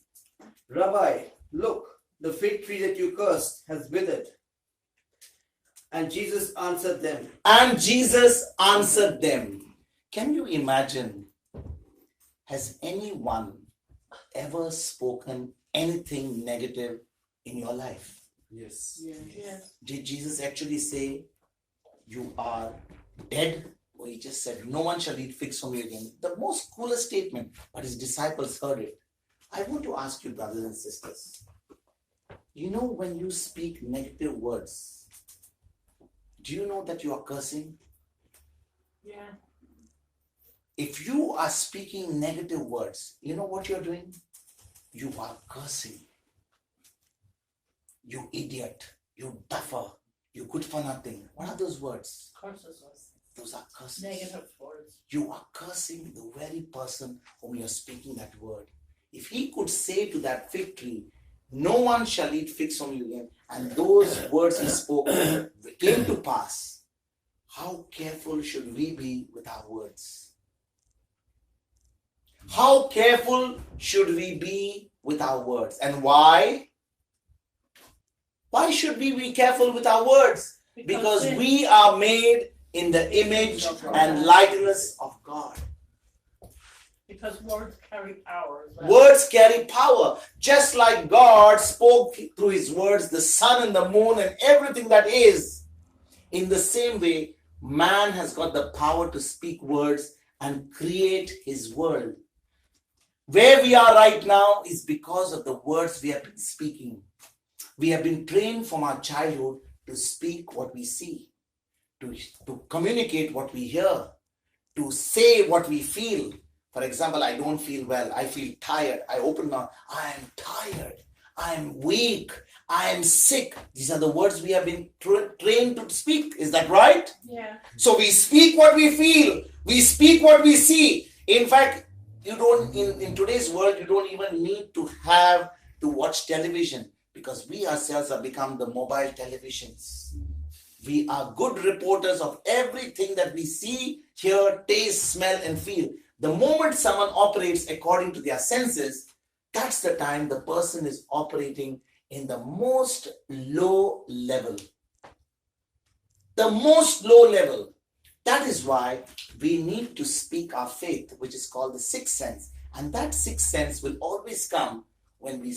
[SPEAKER 4] Rabbi, look, the fig tree that you cursed has withered. And Jesus answered them.
[SPEAKER 1] And Jesus answered them. Can you imagine? Has anyone ever spoken anything negative in your life?
[SPEAKER 2] Yes.
[SPEAKER 3] Yes.
[SPEAKER 1] Did Jesus actually say, "You are dead"? Or he just said, "No one shall eat figs from you again"? The most coolest statement, but his disciples heard it. I want to ask you, brothers and sisters, you know, when you speak negative words, do you know that you are cursing?
[SPEAKER 3] Yeah.
[SPEAKER 1] If you are speaking negative words, you know what you're doing? You are cursing. You idiot, you duffer, you good for nothing. What are those words?
[SPEAKER 3] Curses was
[SPEAKER 1] Those are curses.
[SPEAKER 3] negative words.
[SPEAKER 1] You are cursing the very person whom you're speaking that word. If he could say to that fig tree, "No one shall eat figs from you again," and those words he spoke came to pass, how careful should we be with our words? How careful should we be with our words? And why? Why should we be careful with our words? Because we are made in the image and likeness of God.
[SPEAKER 6] Because words carry power as well.
[SPEAKER 1] Words carry power. Just like God spoke through his words, the sun and the moon and everything that is. In the same way, man has got the power to speak words and create his world. Where we are right now is because of the words we have been speaking. We have been trained from our childhood to speak what we see, to communicate what we hear, to say what we feel. For example, I don't feel well. I feel tired. I open my mouth. I am tired. I am weak. I am sick. These are the words we have been trained to speak. Is that right?
[SPEAKER 6] Yeah.
[SPEAKER 1] So we speak what we feel. We speak what we see. In fact, you don't in today's world, you don't even need to have to watch television, because we ourselves have become the mobile televisions. We are good reporters of everything that we see, hear, taste, smell, and feel. The moment someone operates according to their senses, that's the time the person is operating in the most low level. The most low level. That is why we need to speak our faith, which is called the sixth sense. And that sixth sense will always come when we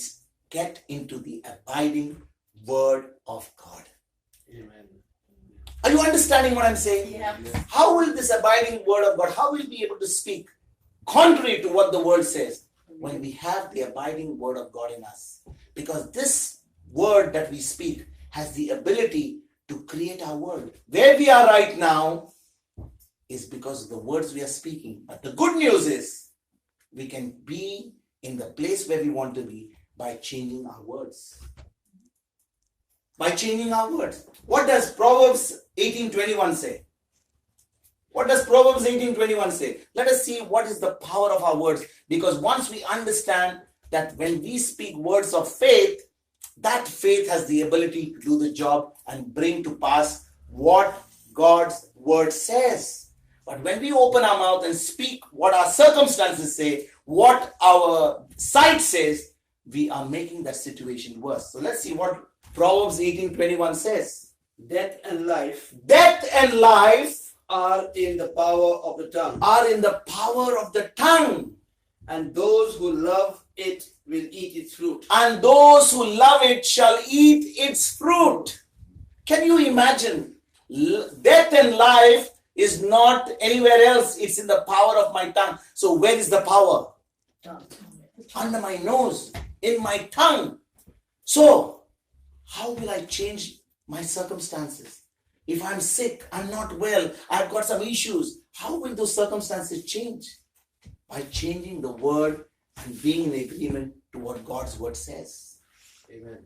[SPEAKER 1] get into the abiding word of God.
[SPEAKER 2] Amen.
[SPEAKER 1] Are you understanding what I'm saying?
[SPEAKER 3] Yeah.
[SPEAKER 1] How will this abiding word of God, how will we be able to speak contrary to what the world says? When we have the abiding word of God in us. Because this word that we speak has the ability to create our world. Where we are right now is because of the words we are speaking. But the good news is we can be in the place where we want to be by changing our words. By changing our words. What does Proverbs 18:21 say? What does Proverbs 18:21 say? Let us see what is the power of our words. Because once we understand that when we speak words of faith, that faith has the ability to do the job and bring to pass what God's word says. But when we open our mouth and speak what our circumstances say, what our sight says, we are making that situation worse. So let's see what Proverbs 18:21 says.
[SPEAKER 4] Death and life
[SPEAKER 1] Death and life
[SPEAKER 4] are in the power of the tongue,
[SPEAKER 1] are in the power of the tongue,
[SPEAKER 4] and those who love it will eat its fruit.
[SPEAKER 1] and those who love it shall eat its fruit. Can you imagine? Death and life is not anywhere else. It's in the power of my tongue. So where is the power? Under my nose, in my tongue. So how will I change my circumstances? If I'm sick, I'm not well, I've got some issues, how will those circumstances change? By changing the word and being in agreement to what God's word says.
[SPEAKER 4] Amen.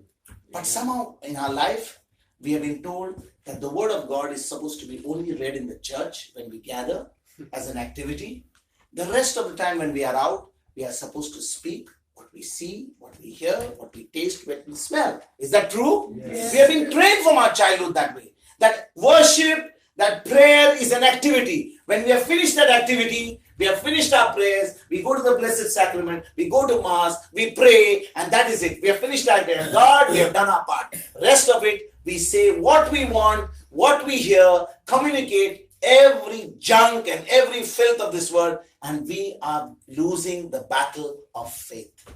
[SPEAKER 1] But somehow in our life, we have been told that the word of God is supposed to be only read in the church when we gather as an activity. The rest of the time when we are out, we are supposed to speak what we see, what we hear, what we taste, what we smell. Is that true?
[SPEAKER 4] Yes.
[SPEAKER 1] We have been trained from our childhood that way. That worship, that prayer is an activity. When we have finished that activity, we have finished our prayers, we go to the Blessed Sacrament, we go to Mass, we pray, and that is it. We have finished our day. God, we have done our part. Rest of it, we say what we want, what we hear, communicate every junk and every filth of this world, and we are losing the battle of faith.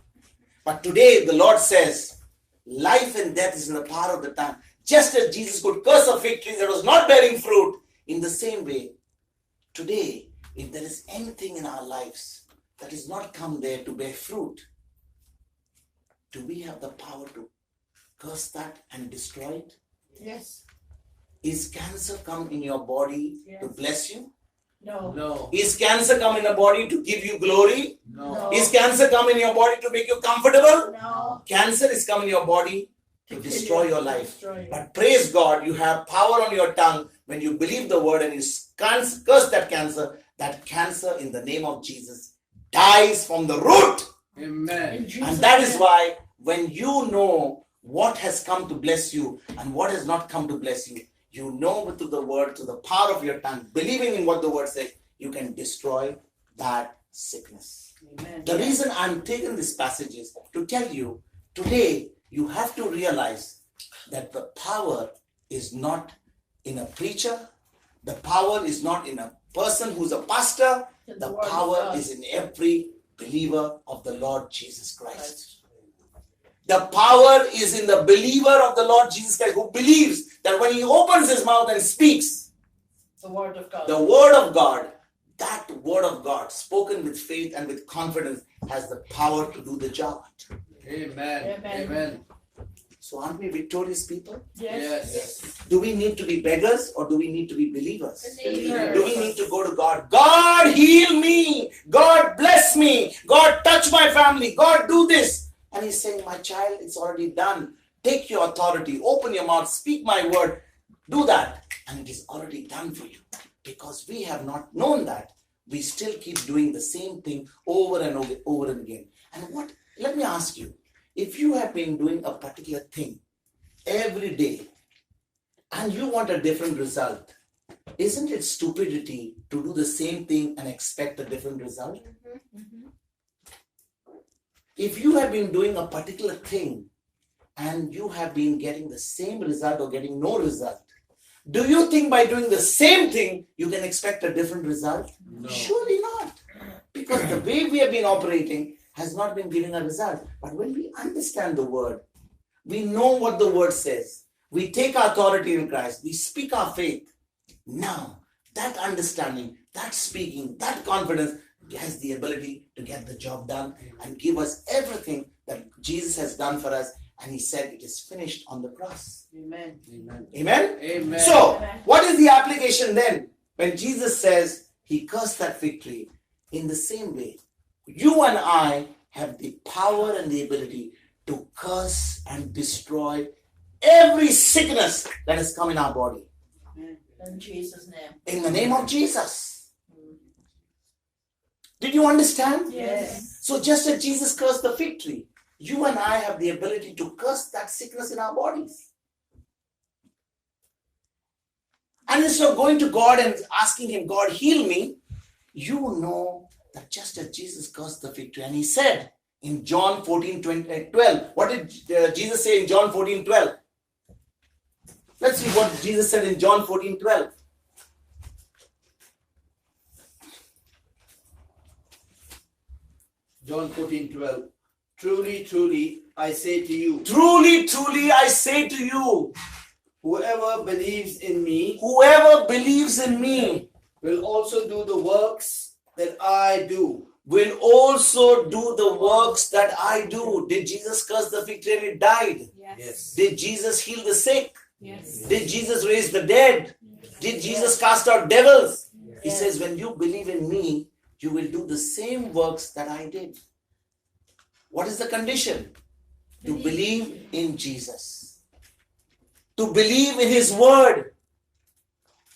[SPEAKER 1] But today, the Lord says, life and death is in the power of the tongue. Just as Jesus could curse a fig tree that was not bearing fruit, in the same way, today, if there is anything in our lives that is not come there to bear fruit, do we have the power to curse that and destroy it?
[SPEAKER 6] Yes.
[SPEAKER 1] Is cancer come in your body to
[SPEAKER 6] Yes.
[SPEAKER 1] bless you?
[SPEAKER 6] No.
[SPEAKER 4] No.
[SPEAKER 1] Is cancer come in your body to give you glory?
[SPEAKER 4] No.
[SPEAKER 1] Is cancer come in your body to make you comfortable?
[SPEAKER 6] No.
[SPEAKER 1] Cancer is come in your body to
[SPEAKER 6] kill
[SPEAKER 1] destroy
[SPEAKER 6] you,
[SPEAKER 1] your life.
[SPEAKER 6] destroy you.
[SPEAKER 1] But praise God, you have power on your tongue when you believe the word and you curse that cancer. That cancer in the name of Jesus dies from the root.
[SPEAKER 4] Amen.
[SPEAKER 6] In Jesus'
[SPEAKER 1] And that is
[SPEAKER 6] name.
[SPEAKER 1] why when you know what has come to bless you and what has not come to bless you, you know through the word, through the power of your tongue, believing in what the word says, you can destroy that sickness.
[SPEAKER 6] Amen.
[SPEAKER 1] The reason I'm taking this passage is to tell you, today you have to realize that the power is not in a preacher, the power is not in a person who's a pastor,
[SPEAKER 6] To
[SPEAKER 1] the
[SPEAKER 6] word of
[SPEAKER 1] power
[SPEAKER 6] God.
[SPEAKER 1] is in every believer of the Lord Jesus Christ. The power is in the believer of the Lord Jesus Christ who believes that when he opens his mouth and speaks
[SPEAKER 6] The word of God.
[SPEAKER 1] the word of God, that word of God spoken with faith and with confidence has the power to do the job.
[SPEAKER 4] Amen.
[SPEAKER 6] Amen.
[SPEAKER 4] Amen.
[SPEAKER 1] So aren't we victorious people?
[SPEAKER 6] Yes.
[SPEAKER 4] Yes.
[SPEAKER 1] Do we need to be beggars or do we need to be believers?
[SPEAKER 6] Believers.
[SPEAKER 1] Do we need to go to God? God heal me. God bless me. God touch my family. God do this. And he's saying, my child, it's already done. Take your authority. Open your mouth. Speak my word. Do that. And it is already done for you. Because we have not known that. We still keep doing the same thing over and over and again. And what? Let me ask you. If you have been doing a particular thing every day and you want a different result, isn't it stupidity to do the same thing and expect a different result? If you have been doing a particular thing and you have been getting the same result or getting no result, do you think by doing the same thing you can expect a different result?
[SPEAKER 4] No.
[SPEAKER 1] Surely not. Because the way we have been operating has not been giving a result. But when we understand the word, we know what the word says, we take our authority in Christ, we speak our faith. Now, that understanding, that speaking, that confidence has the ability to get the job done and give us everything that Jesus has done for us. And he said it is finished on the cross.
[SPEAKER 6] Amen.
[SPEAKER 4] Amen.
[SPEAKER 1] Amen?
[SPEAKER 4] Amen.
[SPEAKER 1] So, what is the application then? When Jesus says he cursed that fig tree, in the same way, you and I have the power and the ability to curse and destroy every sickness that has come in our body.
[SPEAKER 6] In Jesus' name.
[SPEAKER 1] In the name of Jesus. Did you understand?
[SPEAKER 6] Yes.
[SPEAKER 1] So just as Jesus cursed the fig tree, you and I have the ability to curse that sickness in our bodies. And instead of going to God and asking him, God, heal me, you know that just as Jesus cursed the fig tree, and he said, In John 14:12. What did Jesus say in John 14:12? Let's see what Jesus said in John 14:12.
[SPEAKER 4] John 14:12. Truly, truly, I say to you,
[SPEAKER 1] Truly, truly, I say to you,
[SPEAKER 4] whoever believes in me
[SPEAKER 1] whoever believes in me
[SPEAKER 4] will also do the works that I do.
[SPEAKER 1] will also do the works that I do. Did Jesus curse the fig tree and it died?
[SPEAKER 4] Yes.
[SPEAKER 1] Did Jesus heal the sick?
[SPEAKER 6] Yes.
[SPEAKER 1] Did Jesus raise the dead? Did Jesus cast out devils? He
[SPEAKER 6] Yes.
[SPEAKER 1] says, when you believe in me, you will do the same works that I did. What is the condition? To believe in Jesus. To believe in His word.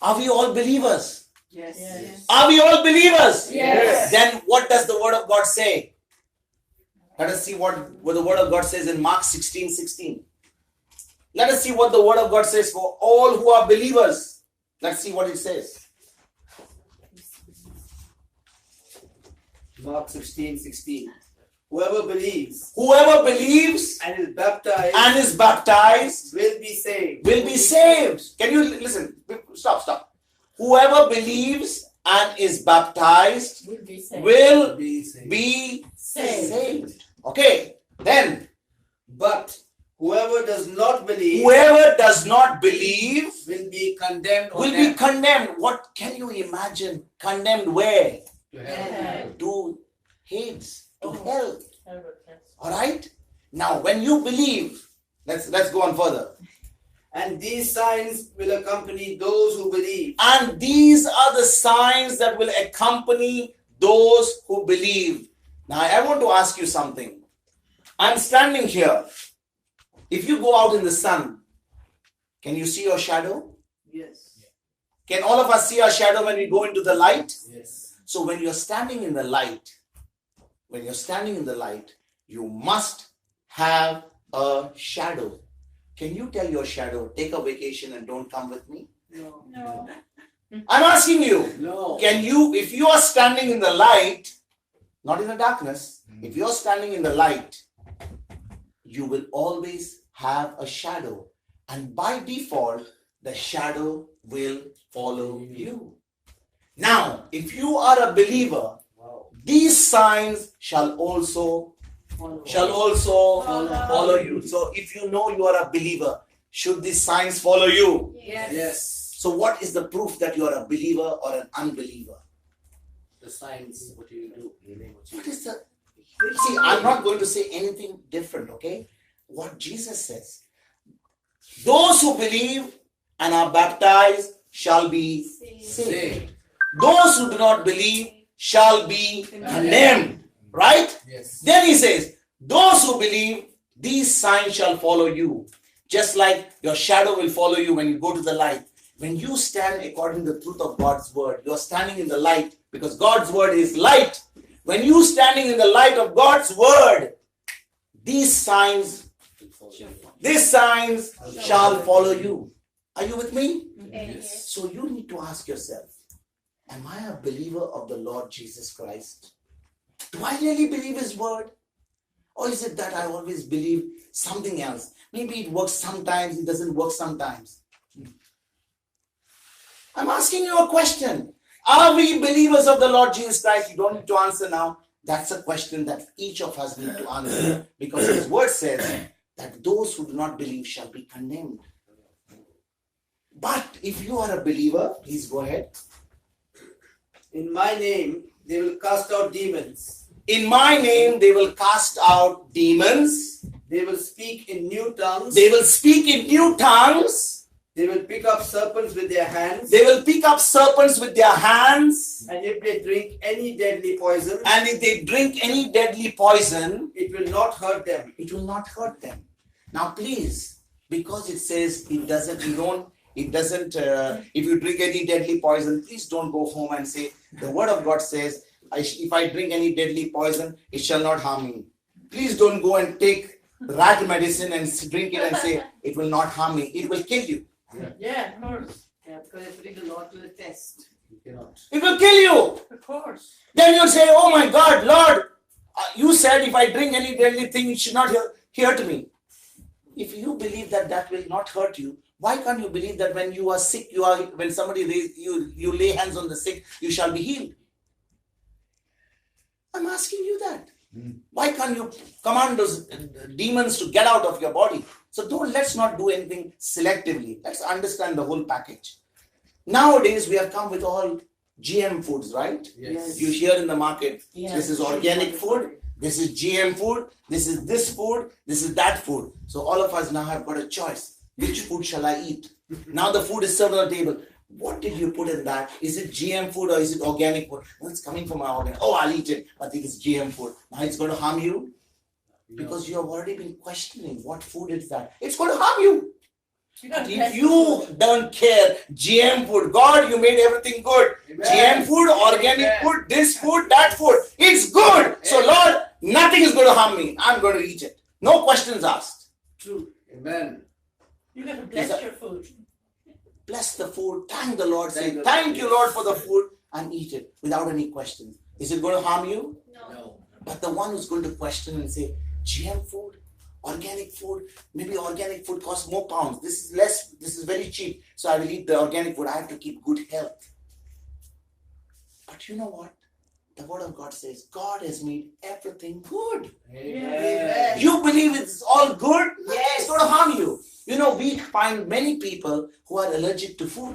[SPEAKER 1] Are we all believers?
[SPEAKER 3] Yes.
[SPEAKER 6] Yes.
[SPEAKER 1] Are we all believers?
[SPEAKER 3] Yes.
[SPEAKER 1] Then what does the word of God say? Let us see what the word of God says in Mark 16:16. Let us see what the word of God says for all who are believers. Let's see what it says.
[SPEAKER 4] Mark 16:16. Whoever believes
[SPEAKER 1] Whoever believes
[SPEAKER 4] and is baptized
[SPEAKER 1] and is baptized
[SPEAKER 4] will be saved.
[SPEAKER 1] will be saved. Can you listen? Stop. Whoever believes and is baptized
[SPEAKER 6] Will be saved.
[SPEAKER 1] will
[SPEAKER 4] Be saved.
[SPEAKER 1] be
[SPEAKER 6] Saved.
[SPEAKER 1] saved. Okay. Then
[SPEAKER 4] But whoever does not believe
[SPEAKER 1] whoever does not believe
[SPEAKER 4] will be condemned or
[SPEAKER 1] will be condemned. What can you imagine? Condemned where?
[SPEAKER 4] to hell.
[SPEAKER 6] Yeah.
[SPEAKER 1] To Hades, to hell.
[SPEAKER 6] Yes.
[SPEAKER 1] All right. Now, when you believe, let's go on further.
[SPEAKER 4] And these signs will accompany those who believe.
[SPEAKER 1] And these are the signs that will accompany those who believe. Now, I want to ask you something. I'm standing here. If you go out in the sun, can you see your shadow?
[SPEAKER 4] Yes.
[SPEAKER 1] Can all of us see our shadow when we go into the light?
[SPEAKER 4] Yes.
[SPEAKER 1] So when you're standing in the light, you must have a shadow. Can you tell your shadow, take a vacation and don't come with me?
[SPEAKER 4] No.
[SPEAKER 6] No.
[SPEAKER 1] I'm asking you,
[SPEAKER 4] No.
[SPEAKER 1] can you, if you are standing in the light, not in the darkness, if you're standing in the light, you will always have a shadow. And by default, the shadow will follow you. Now, if you are a believer,
[SPEAKER 4] Wow.
[SPEAKER 1] these signs shall also follow you. So if you know you are a believer, should these signs follow you?
[SPEAKER 6] Yes.
[SPEAKER 4] Yes.
[SPEAKER 1] So what is the proof that you are a believer or an unbeliever?
[SPEAKER 4] The signs, what you do.
[SPEAKER 1] What is the... See, I'm not going to say anything different, okay? What Jesus says. Those who believe and are baptized shall be saved. Those who do not believe shall be condemned. Right?
[SPEAKER 4] Yes.
[SPEAKER 1] Then he says, those who believe, these signs shall follow you. Just like your shadow will follow you when you go to the light. When you stand according to the truth of God's word, you are standing in the light because God's word is light. When you standing in the light of God's word, these signs shall follow you. Are you with me?
[SPEAKER 6] Yes.
[SPEAKER 1] So you need to ask yourself, am I a believer of the Lord Jesus Christ? Do I really believe His word? Or is it that I always believe something else? Maybe it works sometimes, it doesn't work sometimes. I'm asking you a question. Are we believers of the Lord Jesus Christ? You don't need to answer now. That's a question that each of us need to answer. Because His word says that those who do not believe shall be condemned. But if you are a believer, please go ahead.
[SPEAKER 4] In my name, they will cast out demons.
[SPEAKER 1] In my name, they will cast out demons.
[SPEAKER 4] They will speak in new tongues.
[SPEAKER 1] They will speak in new tongues.
[SPEAKER 4] They will pick up serpents with their hands.
[SPEAKER 1] They will pick up serpents with their hands.
[SPEAKER 4] And if they drink any deadly poison,
[SPEAKER 1] And if they drink any deadly poison,
[SPEAKER 4] it will not hurt them.
[SPEAKER 1] it will not hurt them. Now, please, because it says if you drink any deadly poison, please don't go home and say, the word of God says, if I drink any deadly poison, it shall not harm me. Please don't go and take rat medicine and drink it and say, it will not harm me. It will kill you.
[SPEAKER 6] Yeah, of course.
[SPEAKER 3] Yeah, because it's putting the Lord to the test.
[SPEAKER 4] You cannot.
[SPEAKER 1] It will kill you.
[SPEAKER 6] Of course.
[SPEAKER 1] Then you'll say, oh my God, Lord, you said, if I drink any deadly thing, it should not hurt me. If you believe that that will not hurt you, why can't you believe that when you are sick, when somebody you lay hands on the sick, you shall be healed? I'm asking you that. Why can't you command those demons to get out of your body? So let's not do anything selectively. Let's understand the whole package. Nowadays, we have come with all GM foods, right?
[SPEAKER 4] Yes.
[SPEAKER 1] You hear in the market,
[SPEAKER 6] Yes.
[SPEAKER 1] this is organic food, this is GM food, this is this food, this is that food. So all of us now have got a choice. Which food shall I eat? Now the food is served on the table. What did you put in that? Is it GM food or is it organic food? No, it's coming from our organic. Oh, I'll eat it. I think it's GM food. Now it's going to harm you? Because you have already been questioning what food is that. It's going to harm you. If you don't care, GM food, God, you made everything good.
[SPEAKER 4] Amen.
[SPEAKER 1] GM food, organic food, this food, that food. It's good. So Lord, nothing is going to harm me. I'm going to eat it. No questions asked.
[SPEAKER 6] True.
[SPEAKER 4] Amen.
[SPEAKER 6] You got to bless your food.
[SPEAKER 1] Bless the food. Thank the Lord. Say,
[SPEAKER 4] Thank the
[SPEAKER 1] thank
[SPEAKER 4] Lord.
[SPEAKER 1] you, Lord, for the food and eat it without any questions. Is it going to harm you?
[SPEAKER 4] No.
[SPEAKER 1] But the one who's going to question and say, GM food, organic food, maybe organic food costs more pounds. This is less, this is very cheap. So I will eat the organic food. I have to keep good health. But you know what? The word of God says, God has made everything good.
[SPEAKER 4] Amen.
[SPEAKER 1] You believe it's all good?
[SPEAKER 3] Yes.
[SPEAKER 1] It's going to harm you. You know, we find many people who are allergic to food.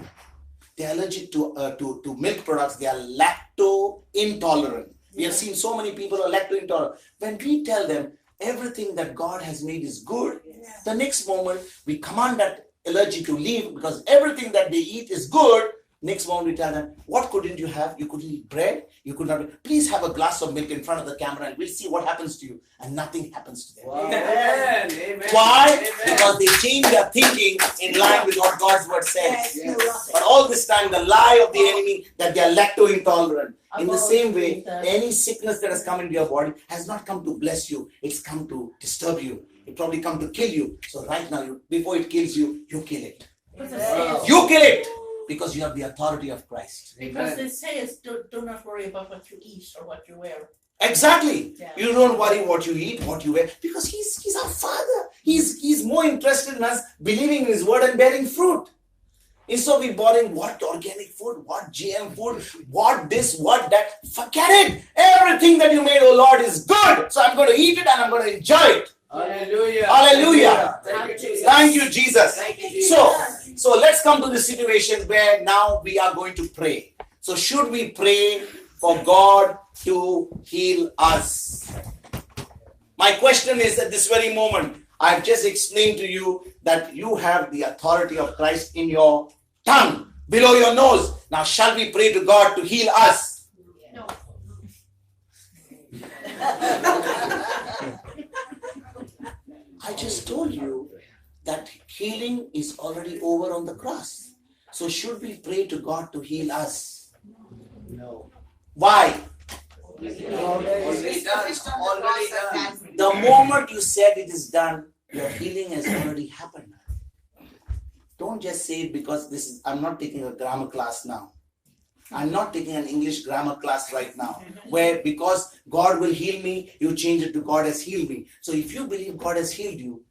[SPEAKER 1] They are allergic to milk products. They are lacto intolerant. We have seen so many people are lacto intolerant. When we tell them everything that God has made is good, the next moment we command that allergy to leave because everything that they eat is good. Next moment we tell them, what couldn't you have? You couldn't eat bread. You could not. Please have a glass of milk in front of the camera and we'll see what happens to you. And nothing happens to them.
[SPEAKER 4] Wow. Amen. Amen.
[SPEAKER 1] Why?
[SPEAKER 4] Amen.
[SPEAKER 1] Because they change their thinking in line with what God's word says.
[SPEAKER 4] Yes.
[SPEAKER 1] But all this time, the lie of the enemy that they are lacto intolerant. In the same way, any sickness that has come into your body has not come to bless you. It's come to disturb you. It probably come to kill you. So right now, before it kills you, you kill it.
[SPEAKER 4] Wow.
[SPEAKER 1] You kill it because you have the authority of Christ.
[SPEAKER 6] Because it says, do not worry about what you eat or what you wear.
[SPEAKER 1] Exactly.
[SPEAKER 6] Yeah.
[SPEAKER 1] You don't worry what you eat, what you wear, because he's our Father. He's more interested in us believing in His word and bearing fruit. Instead of we bothering what organic food, what GM food, what this, what that. Forget it. Everything that you made, oh Lord, is good. So I'm going to eat it and I'm going to enjoy it.
[SPEAKER 4] Hallelujah.
[SPEAKER 1] Hallelujah.
[SPEAKER 4] Thank you, Jesus.
[SPEAKER 1] Thank you, Jesus.
[SPEAKER 4] Thank you, Jesus.
[SPEAKER 1] So let's come to the situation where now we are going to pray. So should we pray for God to heal us? My question is at this very moment, I've just explained to you that you have the authority of Christ in your tongue, below your nose. Now shall we pray to God to heal us?
[SPEAKER 5] No.
[SPEAKER 1] I just told you that healing is already over on the cross. So should we pray to God to heal us?
[SPEAKER 4] No.
[SPEAKER 1] Why?
[SPEAKER 4] Already done. Already done.
[SPEAKER 1] The moment you said it is done, your healing has already happened. Don't just say it because I'm not taking a grammar class now. I'm not taking an English grammar class right now, where because God will heal me, you change it to God has healed me. So if you believe God has healed you,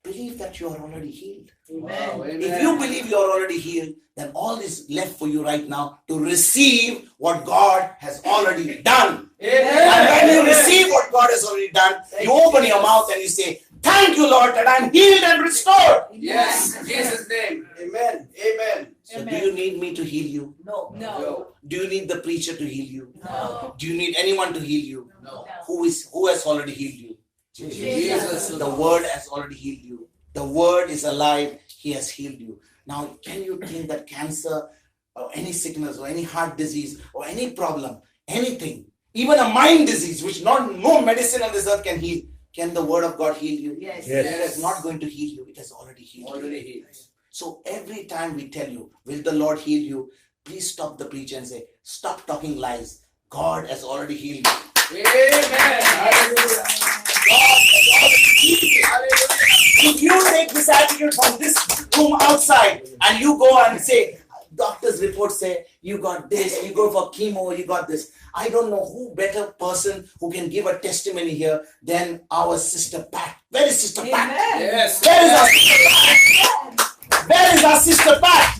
[SPEAKER 1] believe that you are already healed.
[SPEAKER 4] Wow. Amen.
[SPEAKER 1] If you believe you are already healed, then all is left for you right now to receive what God has already done. And when you receive what God has already done, you open your mouth and you say, thank you, Lord, that I'm healed and restored.
[SPEAKER 4] Yes. In Jesus' name. Amen. Amen.
[SPEAKER 1] So do you need me to heal you?
[SPEAKER 3] No.
[SPEAKER 4] No.
[SPEAKER 1] Do you need the preacher to heal you?
[SPEAKER 3] No.
[SPEAKER 1] Do you need anyone to heal you?
[SPEAKER 4] No.
[SPEAKER 1] Who has already healed you?
[SPEAKER 4] Jesus.
[SPEAKER 1] The word has already healed you. The word is alive. He has healed you. Now, can you think that cancer or any sickness or any heart disease or any problem, anything, even a mind disease, which no medicine on this earth can heal, can the word of God heal you?
[SPEAKER 3] Yes.
[SPEAKER 1] It is not going to heal you. It has already healed you.
[SPEAKER 4] Already healed.
[SPEAKER 1] So every time we tell you, will the Lord heal you? Please stop the preacher and say, stop talking lies. God has already healed you.
[SPEAKER 4] Amen. Hallelujah.
[SPEAKER 1] God has already healed you.
[SPEAKER 4] Hallelujah.
[SPEAKER 1] If you take this attitude from this room outside and you go and say, doctor's reports say, you got this, you go for chemo, you got this. I don't know who better person who can give a testimony here than our sister Pat. Where is sister Pat?
[SPEAKER 4] Yes.
[SPEAKER 1] Where is our sister Pat? Where is our sister Pat?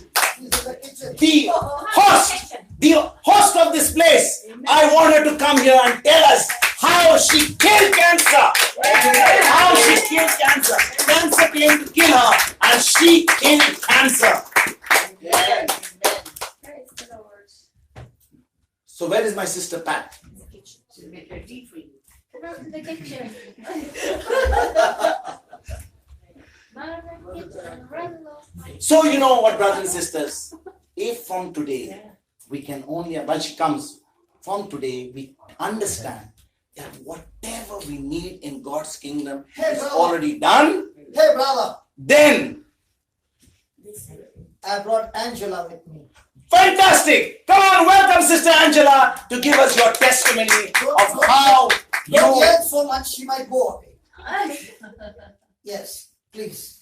[SPEAKER 1] The host of this place. I want her to come here and tell us how she killed cancer. How she killed cancer. Cancer came to kill her and she killed cancer.
[SPEAKER 4] Yes.
[SPEAKER 5] Praise the Lord.
[SPEAKER 1] So where is my sister Pat?
[SPEAKER 3] To make her tea for you.
[SPEAKER 5] Come out to the kitchen.
[SPEAKER 1] So you know what, brothers and sisters, if from today we can only, when she comes, from today we understand that whatever we need in God's kingdom
[SPEAKER 2] Hey,
[SPEAKER 1] is
[SPEAKER 2] brother.
[SPEAKER 1] already done,
[SPEAKER 2] Hey, brother,
[SPEAKER 1] then
[SPEAKER 2] I brought Angela with me.
[SPEAKER 1] fantastic! Come on, welcome Sister Angela to give us your testimony of how
[SPEAKER 2] Don't
[SPEAKER 1] you...
[SPEAKER 2] yell so much, she might go away. Yes, please.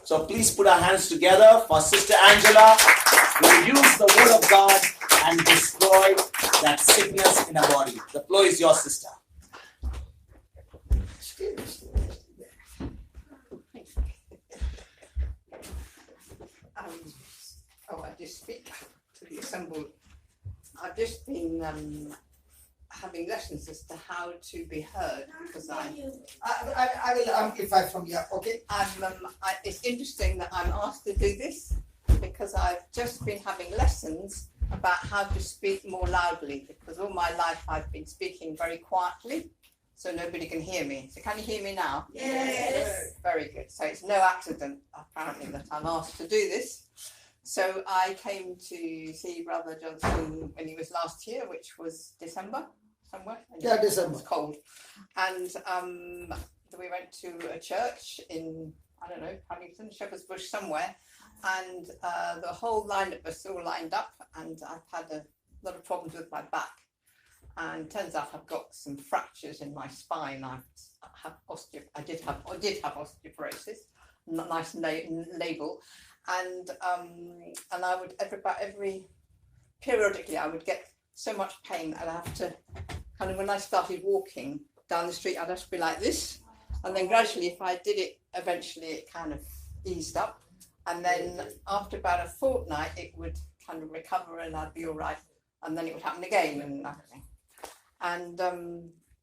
[SPEAKER 1] So please put our hands together for Sister Angela who will use the word of God and destroy that sickness in her body. The floor is yours, sister.
[SPEAKER 3] I just speak to the assembly. I've just been having lessons as to how to be heard because
[SPEAKER 2] I will amplify from here, okay?
[SPEAKER 3] it's interesting that I'm asked to do this because I've just been having lessons about how to speak more loudly because all my life I've been speaking very quietly so nobody can hear me. So can you hear me now?
[SPEAKER 5] Yes.
[SPEAKER 3] Very good. So it's no accident apparently that I'm asked to do this. So I came to see Brother Johnson when he was last year, which was December somewhere.
[SPEAKER 2] Yeah,
[SPEAKER 3] It
[SPEAKER 2] December.
[SPEAKER 3] was cold. And we went to a church in, I don't know, Paddington, Shepherd's Bush somewhere. And the whole lineup was all lined up and I've had a lot of problems with my back. And turns out I've got some fractures in my spine. I did have osteoporosis, nice label. And I would periodically I would get so much pain that I'd have to kind of, when I started walking down the street, I'd have to be like this. And then gradually, if I did it, eventually it kind of eased up. And then after about a fortnight, it would kind of recover and I'd be all right. And then it would happen again and everything. And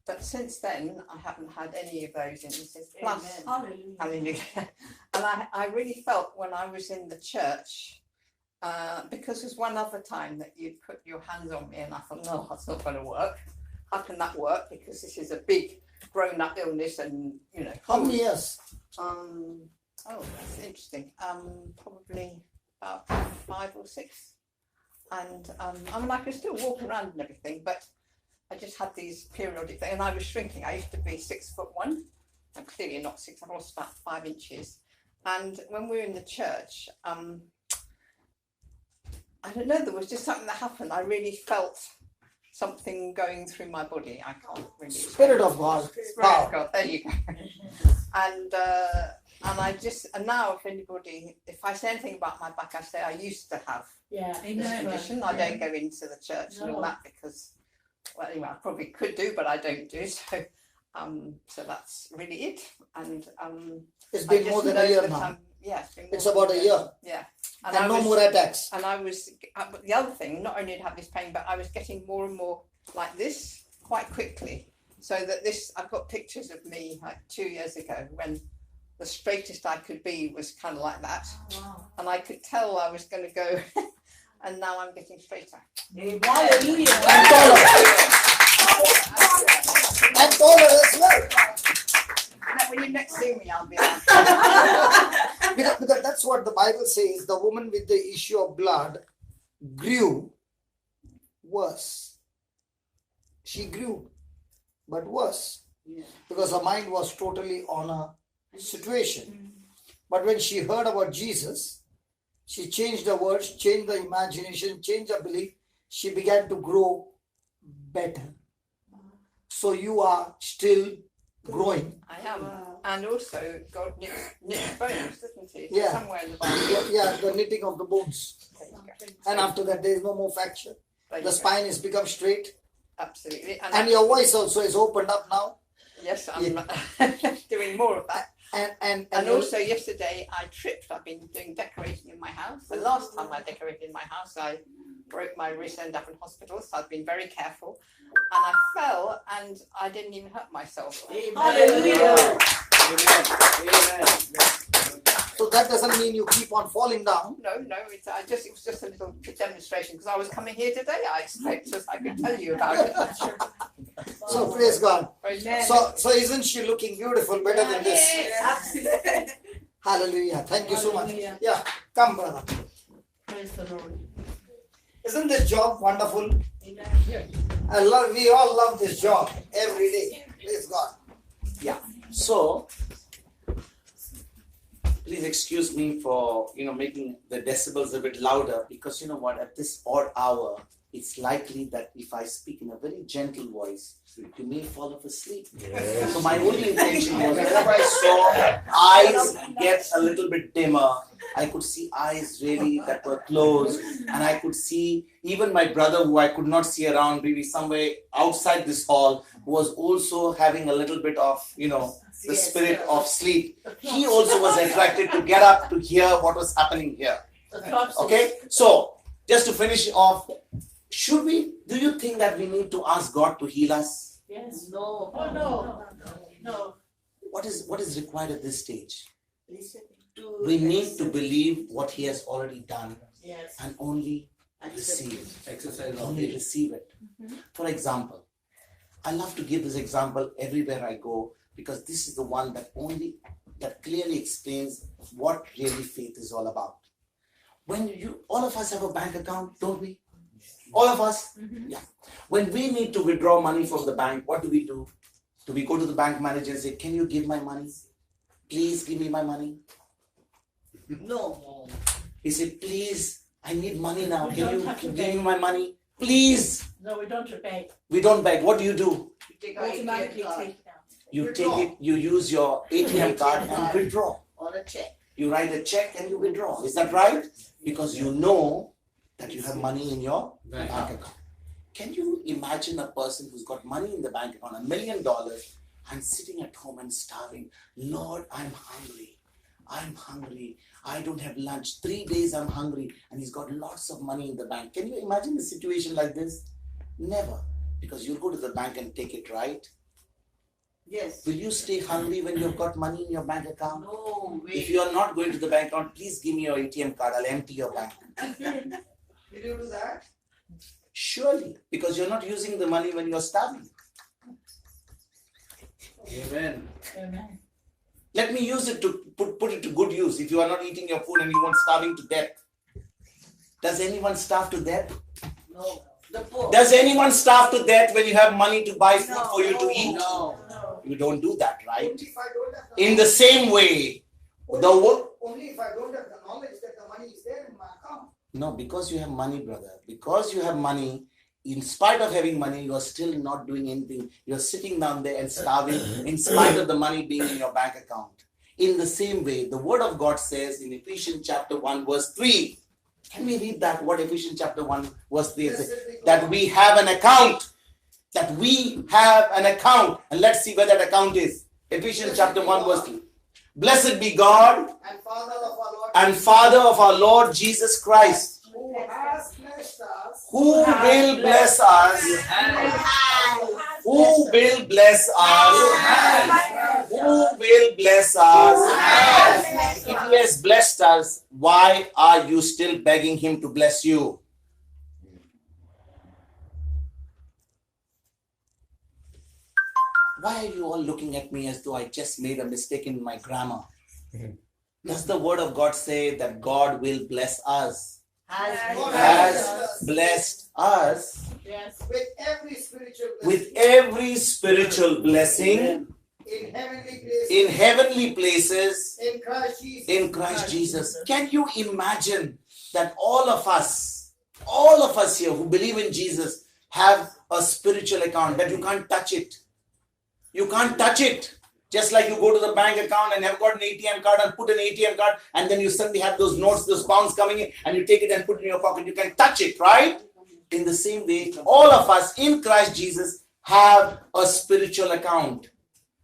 [SPEAKER 3] but since then, I haven't had any of those instances. Plus, hallelujah. And I really felt when I was in the church, because there's one other time that you'd put your hands on me and I thought, no, that's not going to work. How can that work? Because this is a big grown-up illness and, you know.
[SPEAKER 2] How many years?
[SPEAKER 3] Oh, that's interesting. Probably about 5 or 6. And I mean, I could still walk around and everything, but I just had these periodic things, and I was shrinking. I used to be 6'1". I'm clearly not 6. I've lost about 5 inches. And when we were in the church, I don't know. There was just something that happened. I really felt something going through my body. I can't really.
[SPEAKER 2] Spirit of God.
[SPEAKER 3] Spirit of God. There you go. And now if I say anything about my back, I say I used to have this condition. I don't go into the church and all that because. Well, anyway, I probably could do, but I don't do so. So that's really it. And
[SPEAKER 2] It's been more than a year now. It's about a year.
[SPEAKER 3] Yeah.
[SPEAKER 2] And no more attacks.
[SPEAKER 3] And I was the other thing. Not only did I have this pain, but I was getting more and more like this quite quickly. So that I've got pictures of me like 2 years ago when the straightest I could be was kind of like that, and I could tell I was going to go. And now I'm getting straighter.
[SPEAKER 6] Hallelujah.
[SPEAKER 2] And taller. And taller as well.
[SPEAKER 3] When you next see me, I'll be like.
[SPEAKER 2] Because that's what the Bible says. The woman with the issue of blood grew worse. She grew, but worse. Because her mind was totally on a situation. But when she heard about Jesus, she changed the words, changed the imagination, changed the belief. She began to grow better. So you are still growing.
[SPEAKER 3] I am. And also, God knits bones, doesn't he?
[SPEAKER 2] Yeah.
[SPEAKER 3] Somewhere in the Bible.
[SPEAKER 2] Yeah, the knitting of the bones.
[SPEAKER 3] There you go.
[SPEAKER 2] And after that, there is no more fracture.
[SPEAKER 3] There you
[SPEAKER 2] The
[SPEAKER 3] go.
[SPEAKER 2] spine has become straight.
[SPEAKER 3] Absolutely.
[SPEAKER 2] And your voice also is opened up now.
[SPEAKER 3] Yes, I'm doing more of that.
[SPEAKER 2] And
[SPEAKER 3] And also yesterday I tripped. I've been doing decorating in my house. The last time I decorated in my house, I broke my wrist and ended up in hospital. So I've been very careful. And I fell and I didn't even hurt myself.
[SPEAKER 6] Hallelujah.
[SPEAKER 2] so that doesn't mean you keep on falling down.
[SPEAKER 3] No, it was just a little demonstration because I was coming here today. I expect so I could tell you about it.
[SPEAKER 2] So praise God.
[SPEAKER 3] Amen.
[SPEAKER 2] So isn't she looking beautiful, better than this?
[SPEAKER 6] Absolutely.
[SPEAKER 2] Hallelujah. Thank you so much.
[SPEAKER 6] Hallelujah.
[SPEAKER 2] Yeah, come brother.
[SPEAKER 6] Praise the Lord.
[SPEAKER 2] Isn't this job wonderful?
[SPEAKER 6] Amen.
[SPEAKER 2] We all love this job every day. Praise God.
[SPEAKER 1] Yeah. So, please excuse me for making the decibels a bit louder, because you know what, at this odd hour, it's likely that if I speak in a very gentle voice, you may fall off asleep. So my only intention was, whenever I saw eyes get a little bit dimmer, I could see eyes really that were closed, and I could see even my brother, who I could not see around, maybe somewhere outside this hall, who was also having a little bit of, the spirit of sleep. He also was attracted to get up to hear what was happening here. Okay, so just to finish off, do you think that we need to ask God to heal us?
[SPEAKER 6] Yes. No. Oh, no. No.
[SPEAKER 1] What is required at this stage?
[SPEAKER 6] Listen.
[SPEAKER 1] We need to believe what He has already done
[SPEAKER 6] Yes.
[SPEAKER 1] and only receive.
[SPEAKER 4] Exercise
[SPEAKER 1] Only receive it. For example, I love to give this example everywhere I go, because this is the one that clearly explains what really faith is all about. When all of us have a bank account, don't we? All of us? Yeah. When we need to withdraw money from the bank, what do? Do we go to the bank manager and say, "Can you give my money? Please give me my money."
[SPEAKER 6] No.
[SPEAKER 1] He said, "Please, I need money now. Can you give me my money? Please."
[SPEAKER 6] No, we don't beg.
[SPEAKER 1] We don't beg. What do?
[SPEAKER 6] Automatically take it out.
[SPEAKER 1] You take it, you use your ATM card and withdraw.
[SPEAKER 6] On a check.
[SPEAKER 1] You write a check and you withdraw. Is that right? Because you know that you have money in your bank account. Can you imagine a person who's got money in the bank account, $1 million, and sitting at home and starving? "Lord, I'm hungry. I don't have lunch. 3 days I'm hungry," and he's got lots of money in the bank. Can you imagine a situation like this? Never. Because you'll go to the bank and take it, right?
[SPEAKER 6] Yes.
[SPEAKER 1] Will you stay hungry when you've got money in your bank account?
[SPEAKER 6] No.
[SPEAKER 1] If you are not going to the bank account, please give me your ATM card. I'll empty your bank.
[SPEAKER 2] Will you do that?
[SPEAKER 1] Surely, because you're not using the money when you're starving.
[SPEAKER 4] Amen.
[SPEAKER 6] Amen.
[SPEAKER 1] Let me use it to put it to good use. If you are not eating your food and you want starving to death, does anyone starve to death?
[SPEAKER 6] No. The poor.
[SPEAKER 1] Does anyone starve to death when you have money to buy food for you to eat?
[SPEAKER 6] No.
[SPEAKER 1] You don't do that, right?
[SPEAKER 2] Only if I don't have the
[SPEAKER 1] In the same way,
[SPEAKER 2] only if I don't have the knowledge that the money is there in my account.
[SPEAKER 1] no, because you have money, brother. Because you have money, in spite of having money, you are still not doing anything. You're sitting down there and starving in spite of the money being in your bank account. In the same way, the word of God says in Ephesians chapter 1 verse 3. Can we read that? What Ephesians chapter 1 verse 3 says? That we have an account. That we have an account. And let's see where that account is. Ephesians chapter 1 verse 3. Blessed be God
[SPEAKER 2] And Father of our Lord,
[SPEAKER 1] Jesus Christ,
[SPEAKER 2] who has blessed us
[SPEAKER 1] who will bless us. Who will bless us? Who will bless us? If He has blessed us, why are you still begging Him to bless you? Why are you all looking at me as though I just made a mistake in my grammar? Does the word of God say that God will bless us? Has blessed us
[SPEAKER 6] Yes.
[SPEAKER 2] with every spiritual blessing
[SPEAKER 1] with every spiritual blessing
[SPEAKER 2] in heavenly places
[SPEAKER 1] in heavenly places
[SPEAKER 2] in Christ Jesus.
[SPEAKER 1] in Christ Jesus. Can you imagine that all of us here who believe in Jesus have a spiritual account that you can't touch it? You can't touch it. Just like you go to the bank account and have got an ATM card and put an ATM card, and then you suddenly have those notes, those pounds coming in, and you take it and put it in your pocket. You can touch it, right? In the same way, all of us in Christ Jesus have a spiritual account.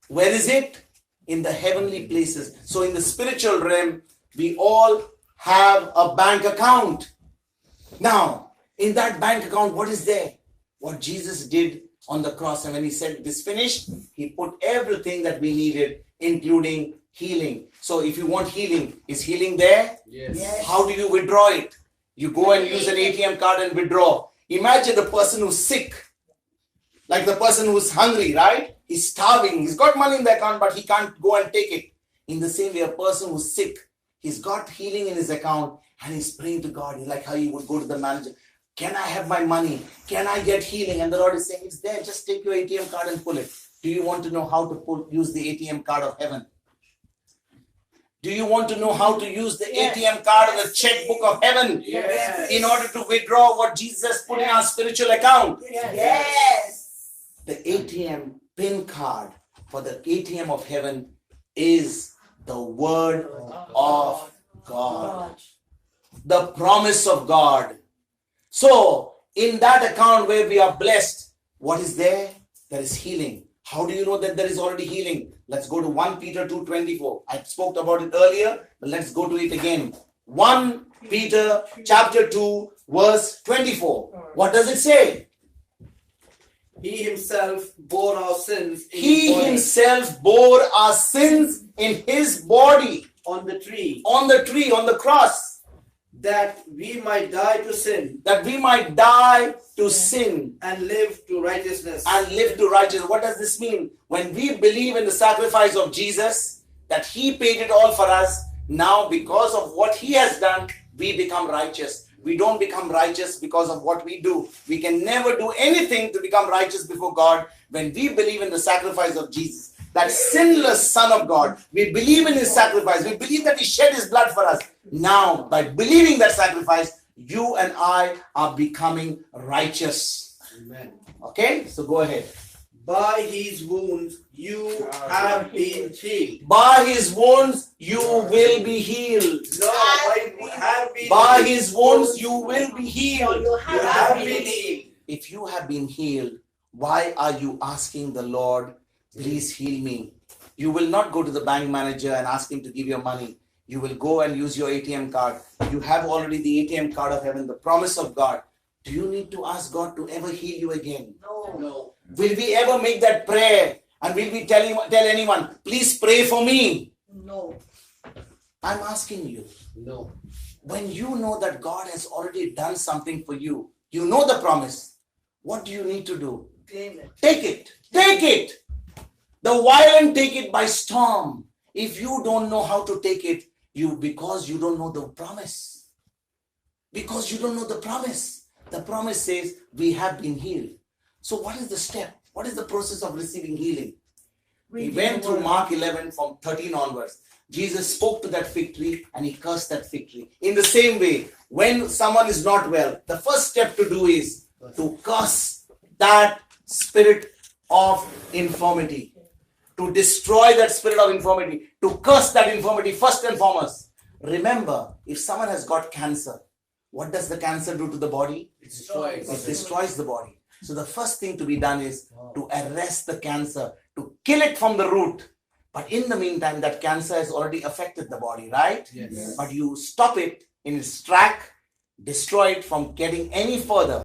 [SPEAKER 1] Where is it? In the heavenly places. So in the spiritual realm, we all have a bank account. Now, in that bank account, what is there? What Jesus did on the cross. And when he said it is finished, he put everything that we needed, including healing. So if you want healing, is healing there?
[SPEAKER 4] Yes.
[SPEAKER 1] How do you withdraw it? You go and use an ATM card and withdraw. Imagine the person who's sick, like the person who's hungry, right? He's starving. He's got money in the account, but he can't go and take it. In the same way, a person who's sick, he's got healing in his account and he's praying to God. He's like how you would go to the manager. Can I have my money? Can I get healing? And the Lord is saying, it's there. Just take your ATM card and pull it. Do you want to know how to use the ATM card of heaven? Do you want to know how to use the ATM card or the checkbook of heaven in order to withdraw what Jesus put in our spiritual account?
[SPEAKER 7] Yes.
[SPEAKER 1] The ATM PIN card for the ATM of heaven is the Word of God. The promise of God. So, in that account where we are blessed, what is there? There is healing. How do you know that there is already healing? Let's go to 1 Peter 2:24. I spoke about it earlier, but let's go to it again. 1 Peter chapter 2 verse 24. What does it say?
[SPEAKER 4] He himself bore our sins in
[SPEAKER 1] He
[SPEAKER 4] his body
[SPEAKER 1] himself bore our sins in his body
[SPEAKER 4] on the tree,
[SPEAKER 1] on the cross,
[SPEAKER 4] that we might die to sin
[SPEAKER 1] that we might die to sin
[SPEAKER 4] and live to righteousness.
[SPEAKER 1] and live to righteousness. What does this mean? When we believe in the sacrifice of Jesus, that he paid it all for us, now because of what he has done, we become righteous. We don't become righteous because of what we do. We can never do anything to become righteous before God. When we believe in the sacrifice of Jesus, that sinless Son of God, we believe in his sacrifice. We believe that he shed his blood for us. Now, by believing that sacrifice, you and I are becoming righteous.
[SPEAKER 4] Amen.
[SPEAKER 1] Okay, so go ahead.
[SPEAKER 4] By his wounds you have been healed.
[SPEAKER 1] By his wounds, you will be healed.
[SPEAKER 4] No, have been
[SPEAKER 1] By his wounds, you will be healed.
[SPEAKER 7] You
[SPEAKER 4] You have been
[SPEAKER 7] been
[SPEAKER 4] healed.
[SPEAKER 1] If you have been healed, why are you asking the Lord, please heal me? You will not go to the bank manager and ask him to give you money. You will go and use your ATM card. You have already the ATM card of heaven, the promise of God. Do you need to ask God to ever heal you again?
[SPEAKER 4] No.
[SPEAKER 1] Will we ever make that prayer? And will we tell anyone, please pray for me?
[SPEAKER 3] No.
[SPEAKER 1] I'm asking you.
[SPEAKER 4] No.
[SPEAKER 1] When you know that God has already done something for you, you know the promise. What do you need to do?
[SPEAKER 3] Claim it.
[SPEAKER 1] Take it. Take it. The violent take it by storm. If you don't know how to take it, because you don't know the promise. Because you don't know the promise. The promise says we have been healed. So what is the step? What is the process of receiving healing? We went through Mark 11 from 13 onwards. Jesus spoke to that fig tree and he cursed that fig tree. In the same way, when someone is not well, the first step to do is to curse that spirit of infirmity. To destroy that spirit of infirmity. To curse that infirmity first and foremost. Remember, if someone has got cancer, what does the cancer do to the body?
[SPEAKER 4] It destroys.
[SPEAKER 1] It destroys the body. So the first thing to be done is to arrest the cancer, to kill it from the root. But in the meantime, that cancer has already affected the body, right?
[SPEAKER 4] Yes.
[SPEAKER 1] But you stop it in its track, destroy it from getting any further.